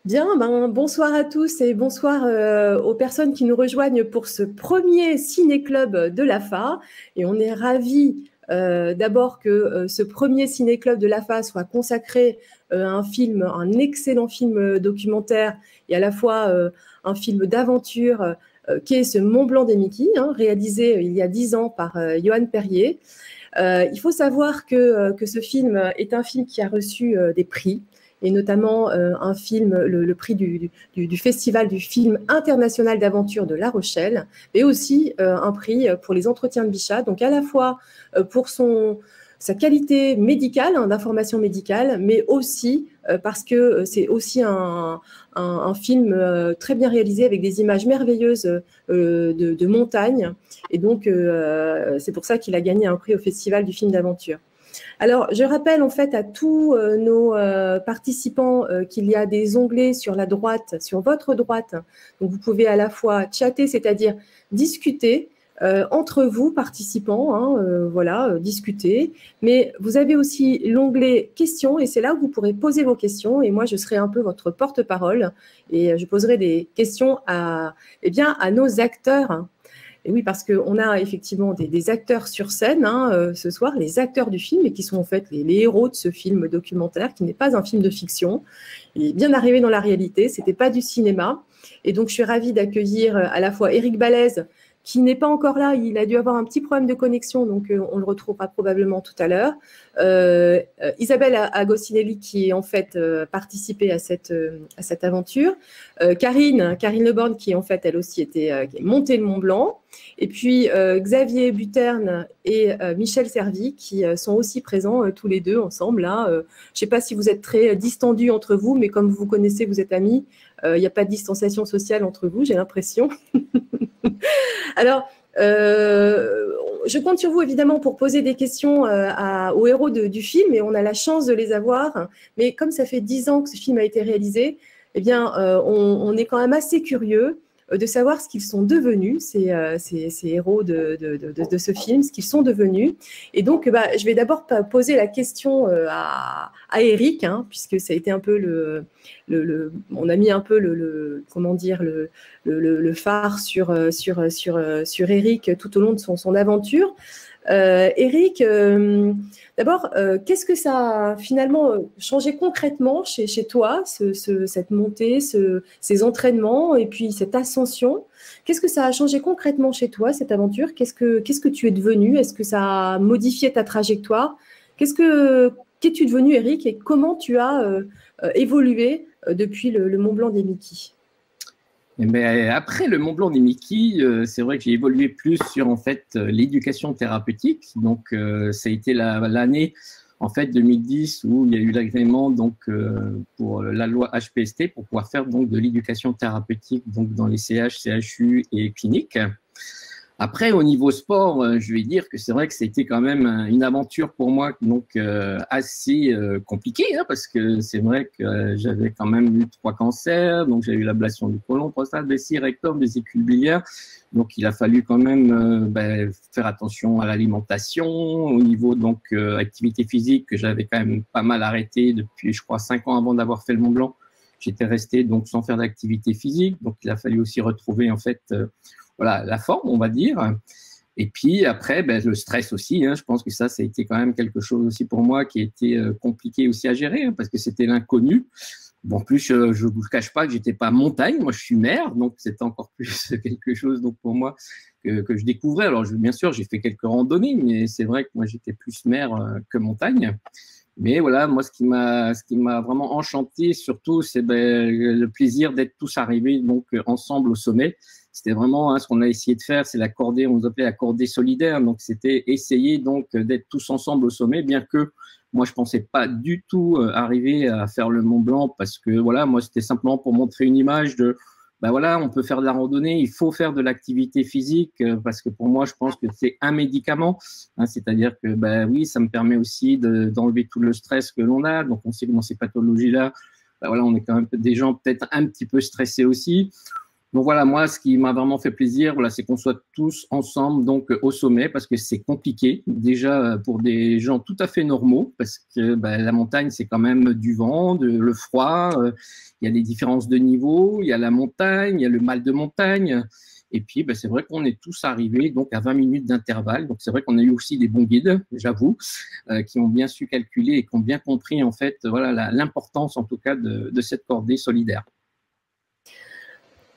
Bien, bonsoir à tous et bonsoir aux personnes qui nous rejoignent pour ce premier ciné-club de l'AFA. Et on est ravis d'abord que ce premier ciné-club de l'AFA soit consacré à un film, un excellent film documentaire et à la fois un film d'aventure qui est ce Mont Blanc des Mickey, réalisé il y a 10 ans par Johan Perrier. Il faut savoir que ce film est un film qui a reçu des prix, et notamment un film, le prix du Festival du film international d'aventure de La Rochelle, et aussi un prix pour les entretiens de Bichat, donc à la fois pour sa qualité médicale, d'information médicale, mais aussi parce que c'est aussi un film très bien réalisé avec des images merveilleuses de montagne. Et donc, c'est pour ça qu'il a gagné un prix au Festival du film d'aventure. Alors, je rappelle en fait à tous nos participants qu'il y a des onglets sur la droite, sur votre droite. Donc, vous pouvez à la fois chatter, c'est-à-dire discuter entre vous, participants, discuter. Mais vous avez aussi l'onglet questions et c'est là où vous pourrez poser vos questions. Et moi, je serai un peu votre porte-parole et je poserai des questions à nos acteurs. Et oui, parce qu'on a effectivement des acteurs sur scène ce soir, les acteurs du film, et qui sont en fait les héros de ce film documentaire, qui n'est pas un film de fiction. Il est bien arrivé dans la réalité, ce n'était pas du cinéma. Et donc, je suis ravie d'accueillir à la fois Éric Balèze, qui n'est pas encore là, il a dû avoir un petit problème de connexion, donc on le retrouvera probablement tout à l'heure. Isabelle Agostinelli, qui en fait participé à cette aventure. Karine Leborgne, qui en fait, elle aussi qui est montée le Mont Blanc. Et puis Xavier Buterne et Michel Servi, qui sont aussi présents tous les deux ensemble. Là. Je ne sais pas si vous êtes très distendus entre vous, mais comme vous vous connaissez, vous êtes amis, il n'y a pas de distanciation sociale entre vous, j'ai l'impression. Alors, je compte sur vous évidemment pour poser des questions aux héros du film, et on a la chance de les avoir. Mais comme ça fait 10 ans que ce film a été réalisé, eh bien, on est quand même assez curieux de savoir ce qu'ils sont devenus, ces héros de ce film, ce qu'ils sont devenus. Et donc, je vais d'abord poser la question à Éric, puisque ça a été un peu on a mis un peu le phare sur Éric tout au long de son aventure. Éric, d'abord, qu'est-ce que ça a finalement changé concrètement chez toi, cette montée, ces entraînements et puis cette ascension? Qu'est-ce que ça a changé concrètement chez toi, cette aventure? Qu'est-ce que tu es devenu? Est-ce que ça a modifié ta trajectoire? Qu'es-tu devenu, Éric, et comment tu as évolué depuis le Mont Blanc des Mickey? Mais après le Mont Blanc des Mickey, c'est vrai que j'ai évolué plus sur en fait l'éducation thérapeutique. Donc ça a été l'année en fait 2010 où il y a eu l'agrément donc pour la loi HPST pour pouvoir faire donc de l'éducation thérapeutique donc dans les CH, CHU et cliniques. Après, au niveau sport, je vais dire que c'est vrai que c'était quand même une aventure pour moi donc assez compliquée, parce que c'est vrai que j'avais quand même eu 3 cancers, donc j'ai eu l'ablation du côlon, prostate, vessie, rectum, vésicule biliaire. Donc il a fallu quand même faire attention à l'alimentation, au niveau donc activité physique que j'avais quand même pas mal arrêté depuis, je crois, 5 ans avant d'avoir fait le Mont Blanc. J'étais resté donc sans faire d'activité physique, donc il a fallu aussi retrouver en fait voilà, la forme, on va dire. Et puis après, le stress aussi. Je pense que ça a été quand même quelque chose aussi pour moi qui a été compliqué aussi à gérer, parce que c'était l'inconnu. Bon, en plus, je ne vous cache pas que j'étais pas montagne. Moi, je suis mer, donc c'était encore plus quelque chose donc pour moi que je découvrais. Alors, bien sûr, j'ai fait quelques randonnées, mais c'est vrai que moi, j'étais plus mer que montagne. Mais voilà, moi, ce qui m'a vraiment enchanté, surtout, c'est le plaisir d'être tous arrivés donc ensemble au sommet. C'était vraiment ce qu'on a essayé de faire, c'est on nous appelait la cordée solidaire. Donc, c'était essayer donc d'être tous ensemble au sommet, bien que moi, je pensais pas du tout arriver à faire le Mont Blanc, parce que voilà, moi, c'était simplement pour montrer une image de voilà, on peut faire de la randonnée, il faut faire de l'activité physique, parce que pour moi, je pense que c'est un médicament, c'est-à-dire que oui, ça me permet aussi d'enlever tout le stress que l'on a. Donc, on sait que dans ces pathologies-là, voilà, on est quand même des gens peut-être un petit peu stressés aussi. Donc voilà, moi, ce qui m'a vraiment fait plaisir, voilà, c'est qu'on soit tous ensemble donc au sommet parce que c'est compliqué déjà pour des gens tout à fait normaux parce que la montagne c'est quand même du vent, le froid, il y a des différences de niveau, il y a la montagne, il y a le mal de montagne. Et puis, c'est vrai qu'on est tous arrivés donc à 20 minutes d'intervalle. Donc, c'est vrai qu'on a eu aussi des bons guides, j'avoue, qui ont bien su calculer et qui ont bien compris en fait, voilà, l'importance en tout cas de cette cordée solidaire.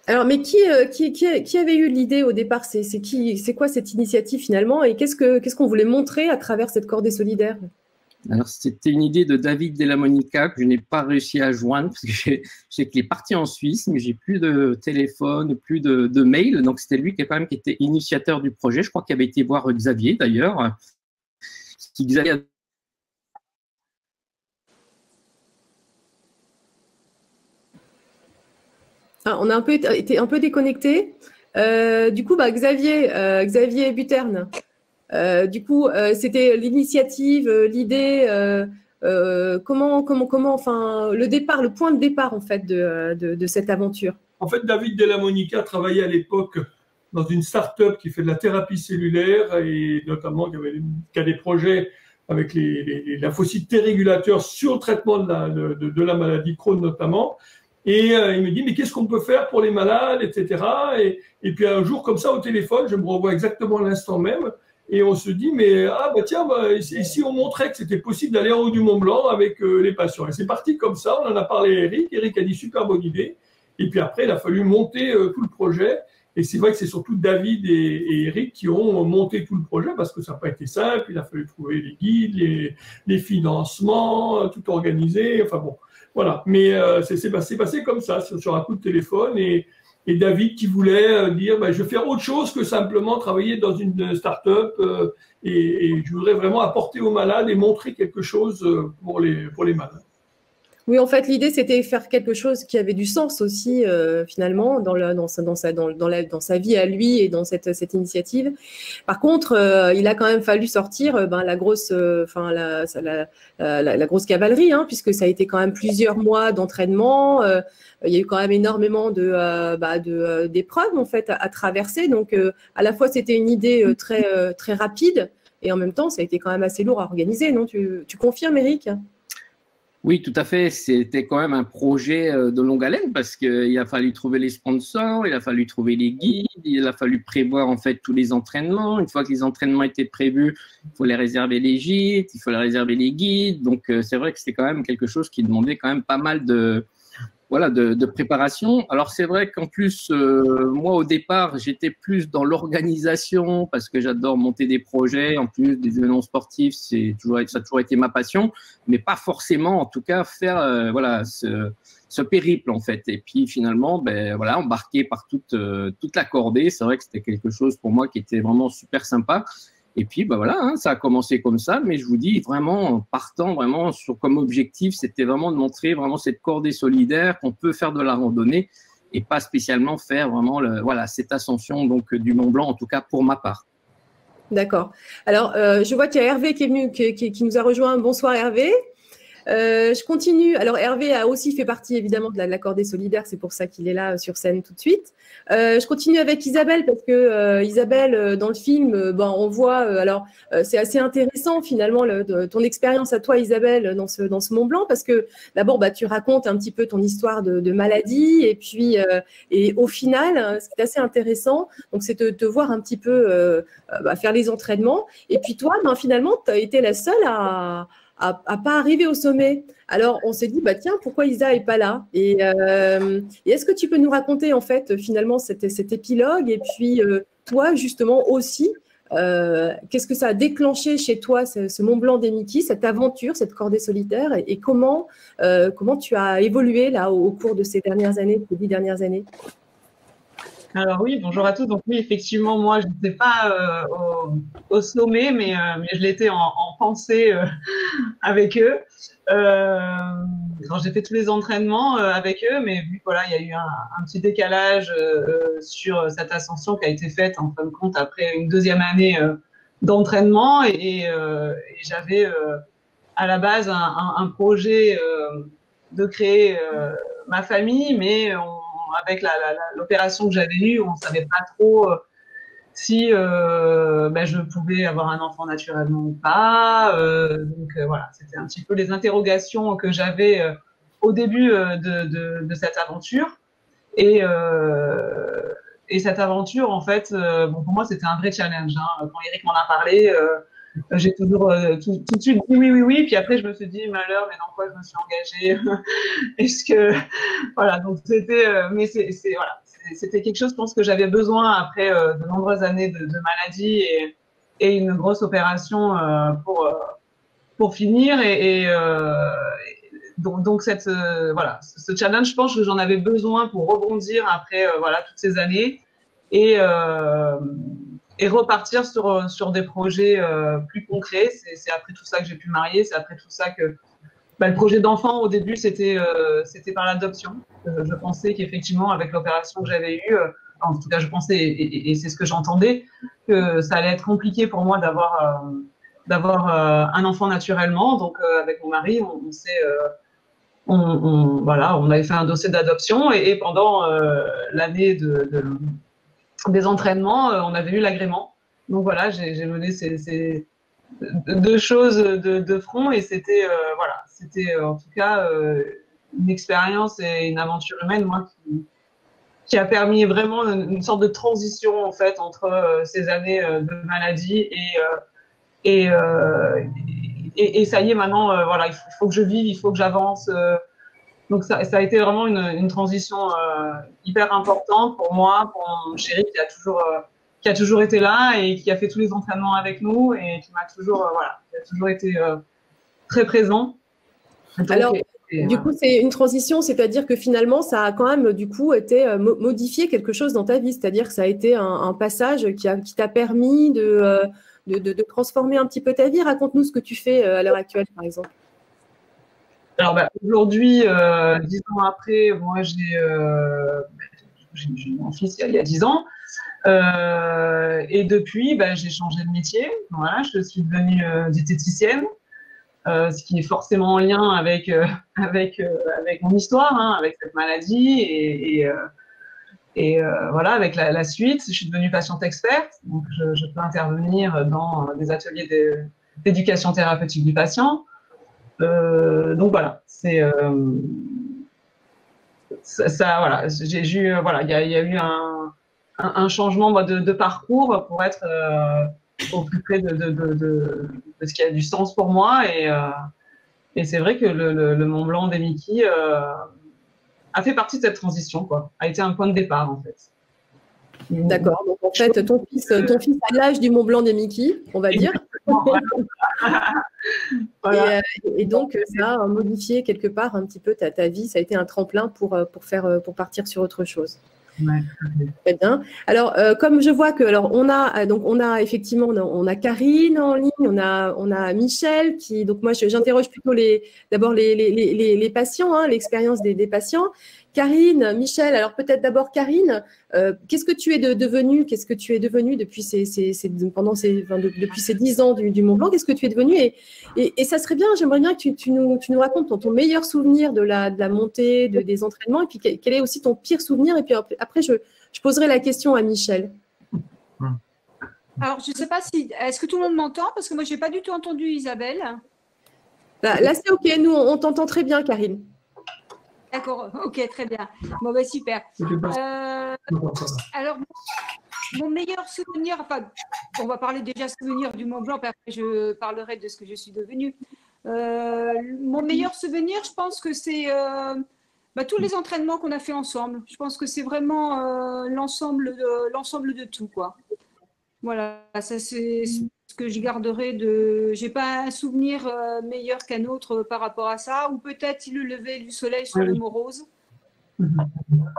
Alors, mais qui avait eu l'idée au départ? C'est quoi cette initiative finalement? Et qu'est-ce qu'on voulait montrer à travers cette cordée solidaire? Alors, c'était une idée de David Della Monica que je n'ai pas réussi à joindre parce que je sais qu'il est parti en Suisse, mais j'ai plus de téléphone, plus de mail. Donc, c'était lui qui était initiateur du projet. Je crois qu'il avait été voir Xavier d'ailleurs. Xavier on a été un peu déconnecté. Du coup, Xavier Buterne. Du coup, c'était l'initiative, l'idée, enfin, le point de départ en fait de cette aventure. En fait, David Della Monica travaillait à l'époque dans une start-up qui fait de la thérapie cellulaire et notamment qui a des projets avec les lymphocytes T-régulateurs sur le traitement de la maladie Crohn notamment. Et il me dit, mais qu'est-ce qu'on peut faire pour les malades, etc. Et puis un jour, comme ça, au téléphone, je me revois exactement à l'instant même, et on se dit, mais tiens, si on montrait que c'était possible d'aller en haut du Mont Blanc avec les patients. Et c'est parti comme ça, on en a parlé à Eric. Eric a dit, super bonne idée. Et puis après, il a fallu monter tout le projet. Et c'est vrai que c'est surtout David et Eric qui ont monté tout le projet parce que ça n'a pas été simple. Il a fallu trouver les guides, les financements, tout organiser. Enfin bon. Voilà, mais c'est passé comme ça, sur un coup de téléphone, et David qui voulait dire je vais faire autre chose que simplement travailler dans une start-up et je voudrais vraiment apporter aux malades et montrer quelque chose pour les malades. Oui, en fait, l'idée, c'était faire quelque chose qui avait du sens aussi, finalement, dans sa vie à lui et dans cette initiative. Par contre, il a quand même fallu sortir la grosse cavalerie, hein, puisque ça a été quand même plusieurs mois d'entraînement. Il y a eu quand même énormément d'épreuves en fait à traverser. Donc, à la fois, c'était une idée très rapide et en même temps, ça a été quand même assez lourd à organiser. Non, tu confirmes, Eric? Oui, tout à fait. C'était quand même un projet de longue haleine parce qu'il a fallu trouver les sponsors, il a fallu trouver les guides, il a fallu prévoir en fait tous les entraînements. Une fois que les entraînements étaient prévus, il fallait réserver les gîtes, il fallait réserver les guides. Donc, c'est vrai que c'était quand même quelque chose qui demandait quand même pas mal de préparation. Alors, c'est vrai qu'en plus, moi, au départ, j'étais plus dans l'organisation parce que j'adore monter des projets. En plus, des événements sportifs, ça a toujours été ma passion, mais pas forcément, en tout cas, faire ce périple, en fait. Et puis, finalement, embarqué par toute la cordée, c'est vrai que c'était quelque chose pour moi qui était vraiment super sympa. Et puis, ça a commencé comme ça, mais je vous dis vraiment, partant vraiment comme objectif, c'était vraiment de montrer vraiment cette cordée solidaire qu'on peut faire de la randonnée et pas spécialement faire vraiment cette ascension donc du Mont Blanc, en tout cas pour ma part. D'accord. Alors, je vois qu'il y a Hervé qui est venu, qui nous a rejoint. Bonsoir Hervé. Je continue. Alors, Hervé a aussi fait partie évidemment de la cordée solidaire, c'est pour ça qu'il est là sur scène tout de suite. Je continue avec Isabelle parce que Isabelle, dans le film, on voit. C'est assez intéressant finalement ton expérience à toi, Isabelle, dans ce Mont Blanc, parce que d'abord, tu racontes un petit peu ton histoire de maladie, et puis et au final, ce qui est assez intéressant, donc c'est de te voir un petit peu faire les entraînements, et puis toi, finalement, tu as été la seule à pas arriver au sommet. Alors, on s'est dit, tiens, pourquoi Isa n'est pas là? Et est-ce que tu peux nous raconter, en fait, finalement, cet épilogue? Et puis, toi, justement, aussi, qu'est-ce que ça a déclenché chez toi, ce Mont Blanc des Mickey, cette aventure, cette cordée solitaire? Et comment tu as évolué, là, au cours de ces 10 dernières années? Alors oui, bonjour à tous. Donc oui, effectivement, moi, je n'étais pas au sommet, mais je l'étais en pensée avec eux. J'ai fait tous les entraînements avec eux, mais vu qu'il y a eu un petit décalage sur cette ascension qui a été faite, en fin de compte, après une deuxième année d'entraînement. Et j'avais à la base un projet de créer ma famille, mais avec l'opération que j'avais eue, on ne savait pas trop si je pouvais avoir un enfant naturellement ou pas. Voilà, c'était un petit peu les interrogations que j'avais au début de cette aventure. Et cette aventure, en fait, pour moi, c'était un vrai challenge. Quand Eric m'en a parlé, j'ai toujours tout de suite dit oui. Puis après, je me suis dit, malheur, mais dans quoi je me suis engagée? Est-ce que. Voilà, donc c'était. Mais voilà, c'était quelque chose, je pense, que j'avais besoin après de nombreuses années de maladie et une grosse opération pour finir. Donc voilà, ce challenge, je pense que j'en avais besoin pour rebondir après toutes ces années et repartir sur des projets plus concrets. C'est après tout ça que j'ai pu marier, c'est après tout ça que le projet d'enfant au début c'était par l'adoption. Je pensais qu'effectivement avec l'opération que j'avais eue, en tout cas je pensais et c'est ce que j'entendais, que ça allait être compliqué pour moi d'avoir un enfant naturellement. Donc avec mon mari, on avait fait un dossier d'adoption et pendant l'année des entraînements, on avait eu l'agrément. Donc voilà, j'ai mené ces deux choses de front et c'était en tout cas une expérience et une aventure humaine, moi, qui a permis vraiment une sorte de transition en fait entre ces années de maladie et ça y est, maintenant, il faut que je vive, il faut que j'avance. Donc ça a été vraiment une transition hyper importante pour moi, pour mon chéri qui a toujours été là et qui a fait tous les entraînements avec nous et qui m'a toujours, qui a toujours été très présent. Donc, alors, du coup, c'est une transition, c'est-à-dire que finalement, ça a quand même, du coup, été modifié quelque chose dans ta vie, c'est-à-dire que ça a été un passage qui t'a permis de transformer un petit peu ta vie. Raconte-nous ce que tu fais à l'heure actuelle, par exemple. Alors, aujourd'hui, 10 ans après, moi, j'ai eu mon fils il y a 10 ans. Et depuis, j'ai changé de métier. Voilà, je suis devenue diététicienne, ce qui est forcément en lien avec mon histoire, avec cette maladie et voilà, avec la suite. Je suis devenue patiente experte, donc je peux intervenir dans des ateliers d'éducation thérapeutique du patient. Donc voilà, c'est ça. Voilà, j'ai eu il y a eu un changement de parcours pour être au plus près de ce qui a du sens pour moi et c'est vrai que le Mont Blanc des Mickey a fait partie de cette transition, a été un point de départ en fait. D'accord. Donc en fait, ton fils a l'âge du Mont Blanc des Mickey, on va dire. Voilà. Et donc ça a modifié quelque part un petit peu ta vie. Ça a été un tremplin pour partir sur autre chose. Ouais. Très bien. Alors, comme je vois que, on a effectivement, on a Karine en ligne, on a Michel qui, donc moi, j'interroge plutôt d'abord les patients, l'expérience des patients. Karine, Michel, alors peut-être d'abord Karine, qu'est-ce que tu es devenue depuis depuis ces 10 ans du Mont Blanc? Qu'est-ce que tu es devenue et ça serait bien, j'aimerais bien que tu nous racontes ton meilleur souvenir de la montée, des entraînements, et puis quel est aussi ton pire souvenir, et puis après je poserai la question à Michel. Alors, je ne sais pas est-ce que tout le monde m'entend? Parce que moi, je n'ai pas du tout entendu Isabelle. Là c'est OK, nous on t'entend très bien, Karine. D'accord, OK, très bien. Bon, super. Alors, mon meilleur souvenir, enfin, on va parler déjà souvenir du Mont Blanc, puis après je parlerai de ce que je suis devenue. Mon meilleur souvenir, je pense que c'est tous les entraînements qu'on a fait ensemble. Je pense que c'est vraiment l'ensemble de tout, quoi. Voilà, ça c'est ce que je garderai j'ai pas un souvenir meilleur qu'un autre par rapport à ça, ou peut-être le lever du soleil sur le Mont Rose.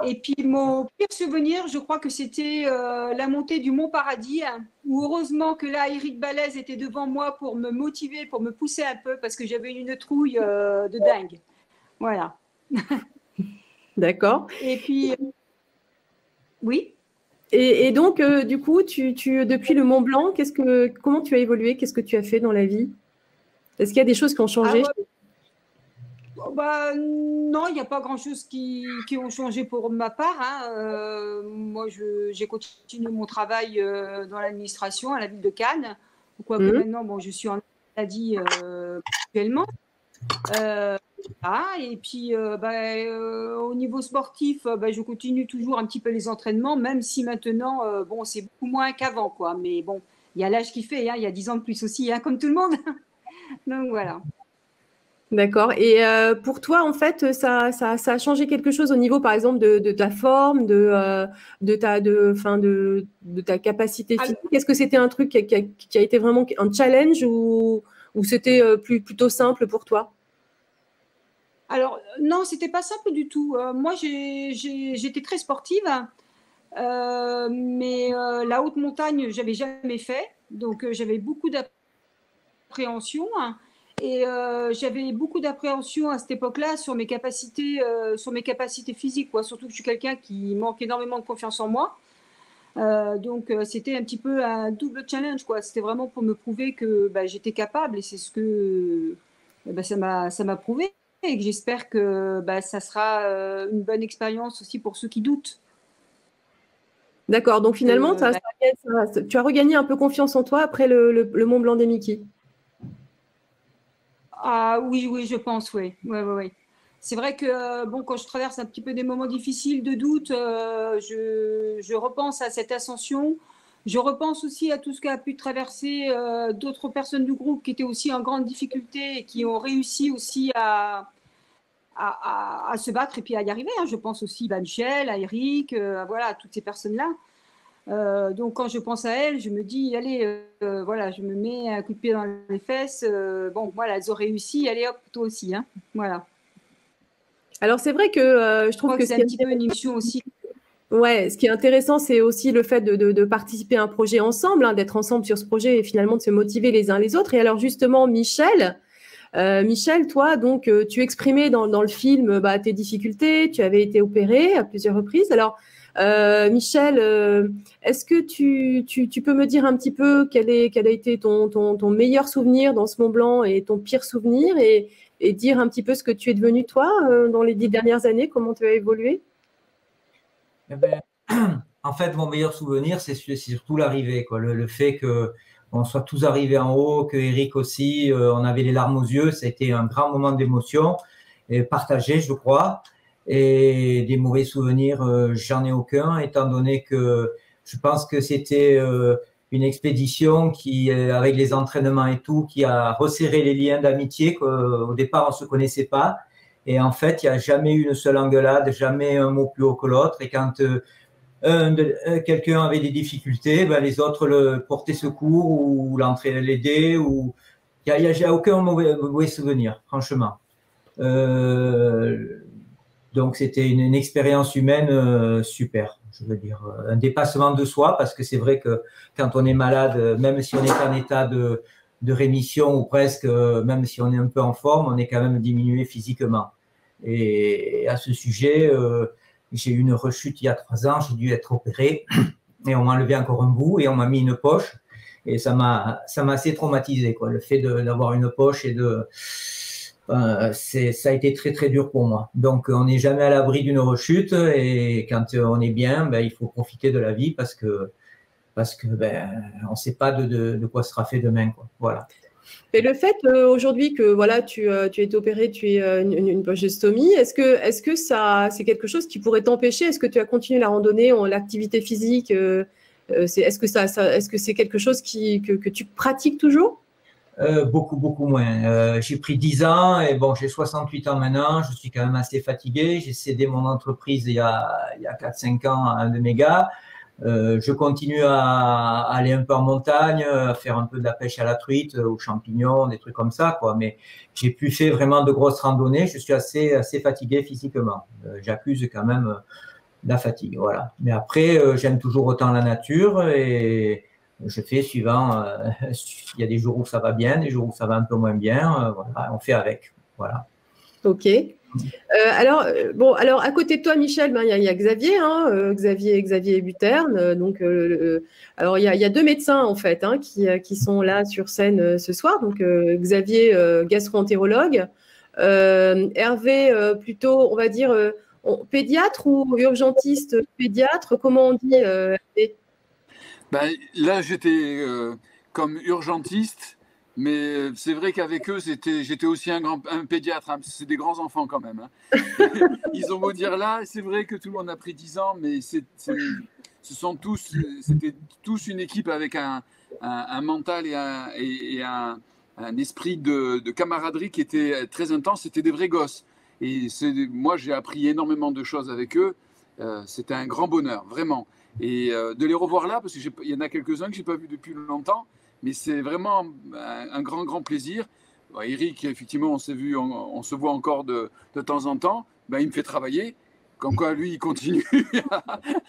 Et puis mon pire souvenir, je crois que c'était la montée du Mont Paradis, où heureusement que là Eric Balèze était devant moi pour me motiver, pour me pousser un peu, parce que j'avais une trouille de dingue. Voilà. D'accord. Et puis oui. Et donc, du coup, depuis le Mont Blanc, comment tu as évolué? Qu'est-ce que tu as fait dans la vie? Est-ce qu'il y a des choses qui ont changé? Non, il n'y a pas grand-chose qui ont changé pour ma part, hein. Moi, j'ai continué mon travail dans l'administration à la ville de Cannes. Quoique maintenant, bon, je suis en maladie actuellement. Et puis, au niveau sportif, je continue toujours un petit peu les entraînements, même si maintenant, bon, c'est beaucoup moins qu'avant, quoi. Mais bon, il y a l'âge qui fait, hein, il y a 10 ans de plus aussi, hein, comme tout le monde. Donc voilà. D'accord. Et pour toi, en fait, ça a changé quelque chose au niveau, par exemple, de ta forme, de ta capacité physique. Est-ce que c'était un truc qui a été vraiment un challenge ou c'était plutôt simple pour toi? Alors, non, c'était pas simple du tout. Moi, j'étais très sportive, mais la haute montagne, j'avais jamais fait. Donc, j'avais beaucoup d'appréhension. Et j'avais beaucoup d'appréhension à cette époque-là sur mes capacités physiques, quoi. Surtout que je suis quelqu'un qui manque énormément de confiance en moi. Donc, c'était un petit peu un double challenge, quoi. C'était vraiment pour me prouver que j'étais capable, et c'est ce que ça m'a prouvé. Et que j'espère que ça sera une bonne expérience aussi pour ceux qui doutent. D'accord. Donc, finalement, tu as regagné un peu confiance en toi après le Mont Blanc des Mickey. Ah oui, je pense, oui. Ouais. C'est vrai que quand je traverse un petit peu des moments difficiles de doute, je repense à cette ascension. Je repense aussi à tout ce qu'a pu traverser d'autres personnes du groupe qui étaient aussi en grande difficulté et qui ont réussi aussi à se battre et puis à y arriver. Hein. Je pense aussi à Michel, à Eric, voilà, à toutes ces personnes-là. Donc quand je pense à elles, je me dis, allez, je me mets un coup de pied dans les fesses. Voilà, elles ont réussi, allez hop, toi aussi. Hein. Voilà. Alors c'est vrai que je trouve que c'est un petit peu une émission aussi. Ouais, ce qui est intéressant, c'est aussi le fait de participer à un projet ensemble, hein, d'être ensemble sur ce projet et finalement de se motiver les uns les autres. Et alors justement, Michel, toi, donc, tu exprimais dans le film tes difficultés, tu avais été opéré à plusieurs reprises. Alors, Michel, est-ce que tu peux me dire un petit peu quel a été ton meilleur souvenir dans ce Mont Blanc et ton pire souvenir et dire un petit peu ce que tu es devenu, toi, dans les 10 dernières années, comment tu as évolué? En fait, mon meilleur souvenir, c'est surtout l'arrivée, quoi. Le fait qu'on soit tous arrivés en haut, que Eric aussi, on avait les larmes aux yeux. Ça a été un grand moment d'émotion et partagé, je crois. Et des mauvais souvenirs, j'en ai aucun, étant donné que je pense que c'était une expédition qui, avec les entraînements et tout, qui a resserré les liens d'amitié qu'au départ, on se connaissait pas. Et en fait, il n'y a jamais eu une seule engueulade, jamais un mot plus haut que l'autre. Et quand quelqu'un avait des difficultés, les autres le portaient secours ou l'entraînaient, l'aidaient. Il n'y a aucun mauvais souvenir, franchement. Donc, c'était une expérience humaine super, je veux dire. Un dépassement de soi, parce que c'est vrai que quand on est malade, même si on est en état de rémission ou presque, même si on est un peu en forme, on est quand même diminué physiquement. Et à ce sujet, j'ai eu une rechute il y a 3 ans, j'ai dû être opéré et on m'a enlevé encore un bout et on m'a mis une poche et ça m'a assez traumatisé, quoi. Le fait d'avoir une poche et ça a été très très dur pour moi. Donc on n'est jamais à l'abri d'une rechute et quand on est bien, il faut profiter de la vie parce que on ne sait pas de quoi sera fait demain, quoi. Voilà. Et le fait aujourd'hui que voilà, tu as été opéré, tu es une pochestomie, est-ce que ça c'est quelque chose qui pourrait t'empêcher? Est-ce que tu as continué la randonnée, l'activité physique est-ce que c'est quelque chose que tu pratiques toujours? Beaucoup moins. J'ai pris 10 ans et bon, j'ai 68 ans maintenant. Je suis quand même assez fatigué. J'ai cédé mon entreprise il y a 4-5 ans à un de mes gars. Je continue à aller un peu en montagne, à faire un peu de la pêche à la truite, aux champignons, des trucs comme ça, quoi. Mais j'ai plus fait vraiment de grosses randonnées. Je suis assez fatigué physiquement. J'accuse quand même la fatigue, voilà. Mais après, j'aime toujours autant la nature et je fais suivant. Il y a des jours où ça va bien, des jours où ça va un peu moins bien. Voilà, on fait avec, voilà. Ok. Alors à côté de toi, Michel, il y a Xavier, hein, Xavier Buterne. Donc, alors il y a 2 médecins en fait qui sont là sur scène ce soir. Donc Xavier, gastro-entérologue, Hervé, plutôt, on va dire, pédiatre ou urgentiste pédiatre? Comment on dit, Hervé? Ben, là, j'étais comme urgentiste, mais c'est vrai qu'avec eux, j'étais aussi un pédiatre, hein, c'est des grands enfants quand même. Hein. Ils ont beau dire là, c'est vrai que tout le monde a pris 10 ans, mais c'était tous une équipe avec un mental et un esprit de camaraderie qui était très intense. C'était des vrais gosses. Et moi, j'ai appris énormément de choses avec eux. C'était un grand bonheur, vraiment. Et de les revoir là, parce qu'il y en a quelques-uns que je n'ai pas vus depuis longtemps, mais c'est vraiment un grand, grand plaisir. Bon, Eric, effectivement, on s'est vu, on se voit encore de temps en temps. Ben, il me fait travailler. Comme quoi, lui, il continue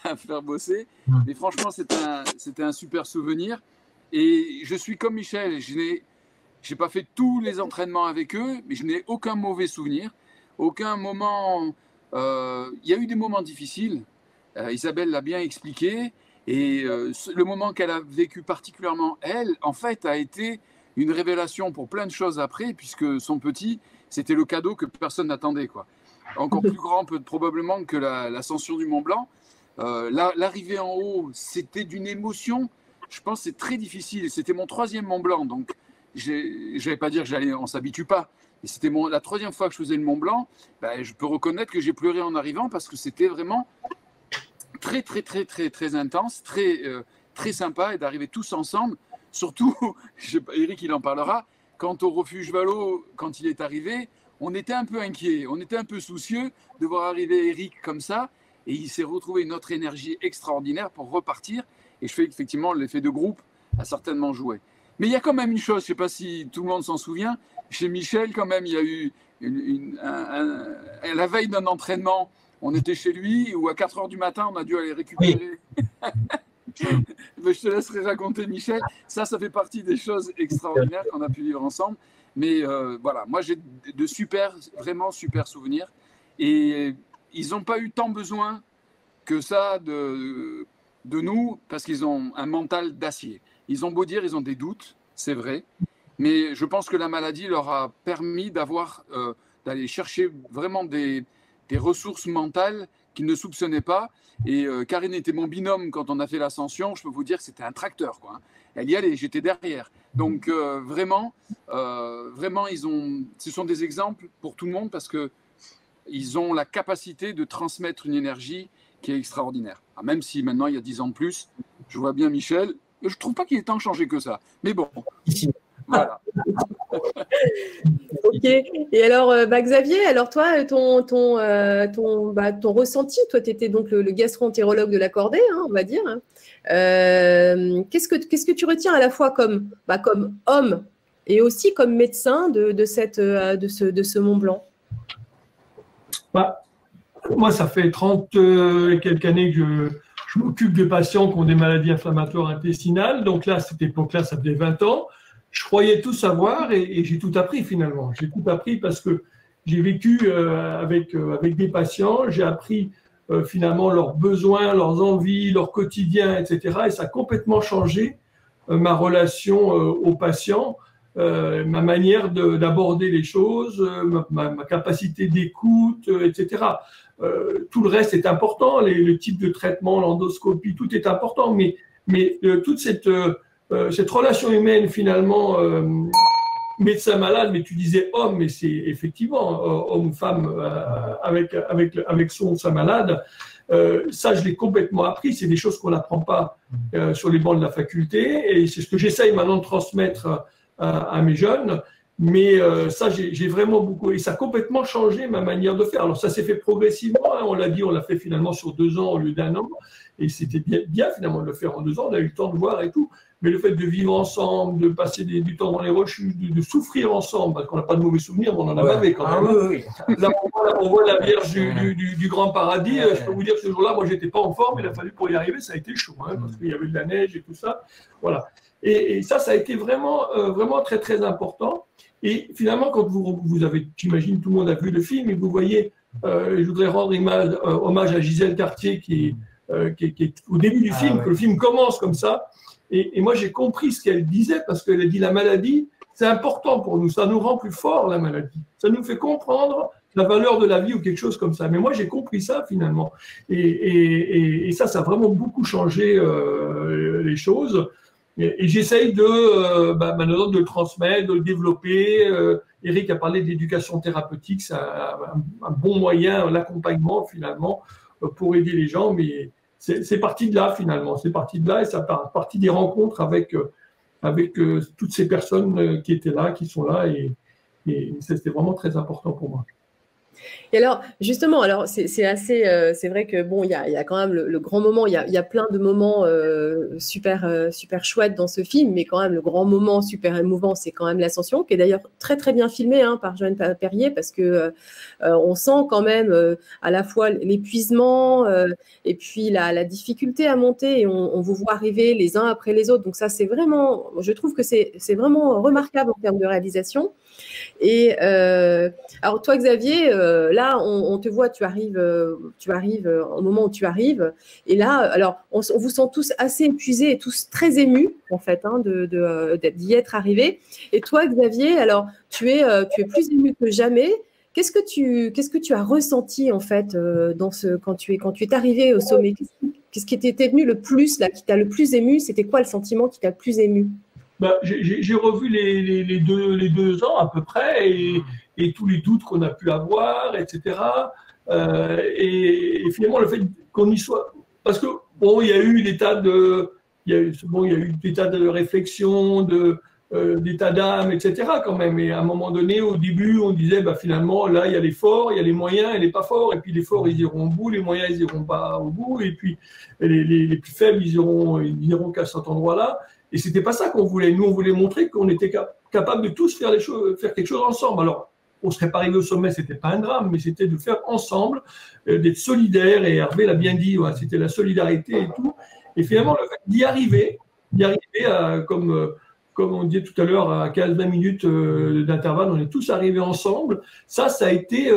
à faire bosser. Mais franchement, c'était un super souvenir. Et je suis comme Michel. Je n'ai pas fait tous les entraînements avec eux, mais je n'ai aucun mauvais souvenir. Aucun moment. Il y a eu des moments difficiles. Isabelle l'a bien expliqué. Et le moment qu'elle a vécu particulièrement, elle, en fait, a été une révélation pour plein de choses après, puisque son petit, c'était le cadeau que personne n'attendait, quoi. Encore plus grand probablement que l'ascension du Mont Blanc. L'arrivée en haut, c'était d'une émotion. Je pense que c'est très difficile. C'était mon 3e Mont Blanc, donc je ne vais pas dire on ne s'habitue pas. Et c'était la 3e fois que je faisais le Mont Blanc. Ben, je peux reconnaître que j'ai pleuré en arrivant parce que c'était vraiment très, très, très, très, très intense, très sympa, et d'arriver tous ensemble. Surtout, Eric, il en parlera, quand au refuge Vallot, quand il est arrivé, on était un peu inquiets, on était un peu soucieux de voir arriver Eric comme ça, et il s'est retrouvé une autre énergie extraordinaire pour repartir. Et je fais effectivement l'effet de groupe a certainement joué. Mais il y a quand même une chose, je ne sais pas si tout le monde s'en souvient, chez Michel quand même, il y a eu la veille d'un entraînement, on était chez lui, ou à 4 h du matin, on a dû aller récupérer. Mais je te laisserai raconter, Michel. Ça fait partie des choses extraordinaires qu'on a pu vivre ensemble. Mais voilà, moi j'ai vraiment super souvenirs. Et ils n'ont pas eu tant besoin que ça de nous, parce qu'ils ont un mental d'acier. Ils ont beau dire, ils ont des doutes, c'est vrai. Mais je pense que la maladie leur a permis d'aller chercher vraiment des ressources mentales qu'ils ne soupçonnaient pas. Et Karine était mon binôme quand on a fait l'ascension. Je peux vous dire que c'était un tracteur, quoi. Elle y allait, j'étais derrière. Donc vraiment, ce sont des exemples pour tout le monde parce qu'ils ont la capacité de transmettre une énergie qui est extraordinaire. Même si maintenant, il y a 10 ans de plus, je vois bien Michel. Je ne trouve pas qu'il ait tant changé que ça. Mais bon, voilà. Ok. Et alors, Xavier, alors toi, ton ressenti, toi, tu étais donc le gastro-entérologue de la Cordée, hein, on va dire. Qu'est-ce que tu retiens à la fois comme homme et aussi comme médecin de ce Mont Blanc? Moi, ça fait 30 et quelques années que je m'occupe de patients qui ont des maladies inflammatoires intestinales. Donc là, à cette époque-là, ça faisait 20 ans. Je croyais tout savoir et j'ai tout appris finalement. J'ai tout appris parce que j'ai vécu avec des patients, j'ai appris finalement leurs besoins, leurs envies, leur quotidien, etc. Et ça a complètement changé ma relation aux patients, ma manière d'aborder les choses, ma capacité d'écoute, etc. Tout le reste est important, le type de traitement, l'endoscopie, tout est important, mais toute cette relation humaine finalement, médecin-malade, mais tu disais homme, mais c'est effectivement homme-femme avec son malade. Ça, je l'ai complètement appris. C'est des choses qu'on n'apprend pas sur les bancs de la faculté, et c'est ce que j'essaye maintenant de transmettre à mes jeunes. Mais ça, j'ai vraiment beaucoup, et ça a complètement changé ma manière de faire. Alors ça s'est fait progressivement, hein, on l'a dit, on l'a fait finalement sur 2 ans au lieu d'1 an, et c'était bien finalement de le faire en 2 ans, on a eu le temps de voir et tout. Mais le fait de vivre ensemble, de passer du temps dans les roches, de souffrir ensemble, parce qu'on n'a pas de mauvais souvenirs, mais on en a bavé quand même. Oui. Là, on voit la Vierge du Grand Paradis. Je peux vous dire que ce jour-là, moi, j'étais pas en forme. Il a fallu pour y arriver, ça a été chaud, hein, parce qu'il y avait de la neige et tout ça. Voilà. Et ça a été vraiment très, très important. Et finalement, quand vous avez, j'imagine, tout le monde a vu le film, et vous voyez, je voudrais rendre hommage à Gisèle Cartier, qui est au début du film, que le film commence comme ça. Et moi, j'ai compris ce qu'elle disait, parce qu'elle a dit la maladie, c'est important pour nous. Ça nous rend plus forts, la maladie. Ça nous fait comprendre la valeur de la vie ou quelque chose comme ça. Mais moi, j'ai compris ça finalement. Et ça a vraiment beaucoup changé les choses. Et j'essaye maintenant de le transmettre, de le développer. Eric a parlé d'éducation thérapeutique, c'est un bon moyen, l'accompagnement finalement, pour aider les gens. Mais c'est parti de là finalement. C'est parti de là et ça parti des rencontres avec toutes ces personnes qui étaient là, qui sont là. Et c'était vraiment très important pour moi. Et alors, justement, alors c'est assez, c'est vrai que bon, il y a quand même le grand moment, il y a plein de moments super chouettes dans ce film, mais quand même le grand moment super émouvant, c'est quand même l'ascension, qui est d'ailleurs très très bien filmé par Joanne Perrier, parce que on sent quand même à la fois l'épuisement et puis la difficulté à monter, et on vous voit arriver les uns après les autres. Donc ça, c'est vraiment, je trouve que c'est vraiment remarquable en termes de réalisation. Et alors toi, Xavier, là on te voit, tu arrives au moment où tu arrives, et là alors on vous sent tous assez épuisés et tous très émus en fait d'y être arrivés. Et toi, Xavier, alors tu es plus ému que jamais. Qu'est-ce que tu as ressenti en fait quand tu es arrivé au sommet? Qu'est-ce qui t'était venu le plus là, qui t'a le plus ému? C'était quoi le sentiment qui t'a le plus ému? J'ai revu les 2 ans à peu près et tous les doutes qu'on a pu avoir, etc. Et finalement, le fait qu'on y soit, parce que bon, il y a eu des tas de réflexions, d'état d'âme, etc. quand même. Et à un moment donné, au début, on disait finalement, là, il y a les forts, il y a les moyens et les pas forts. Et puis les forts, ils iront au bout, les moyens, ils iront pas au bout. Et puis les plus faibles, ils iront qu'à cet endroit-là. Et c'était pas ça qu'on voulait. Nous, on voulait montrer qu'on était capable de tous faire quelque chose ensemble. Alors, on serait pas arrivé au sommet, c'était pas un drame, mais c'était de faire ensemble, d'être solidaires. Et Hervé l'a bien dit, c'était la solidarité et tout. Et finalement, le fait d'y arriver comme on disait tout à l'heure, à 15-20 minutes d'intervalle, on est tous arrivés ensemble. Ça a été,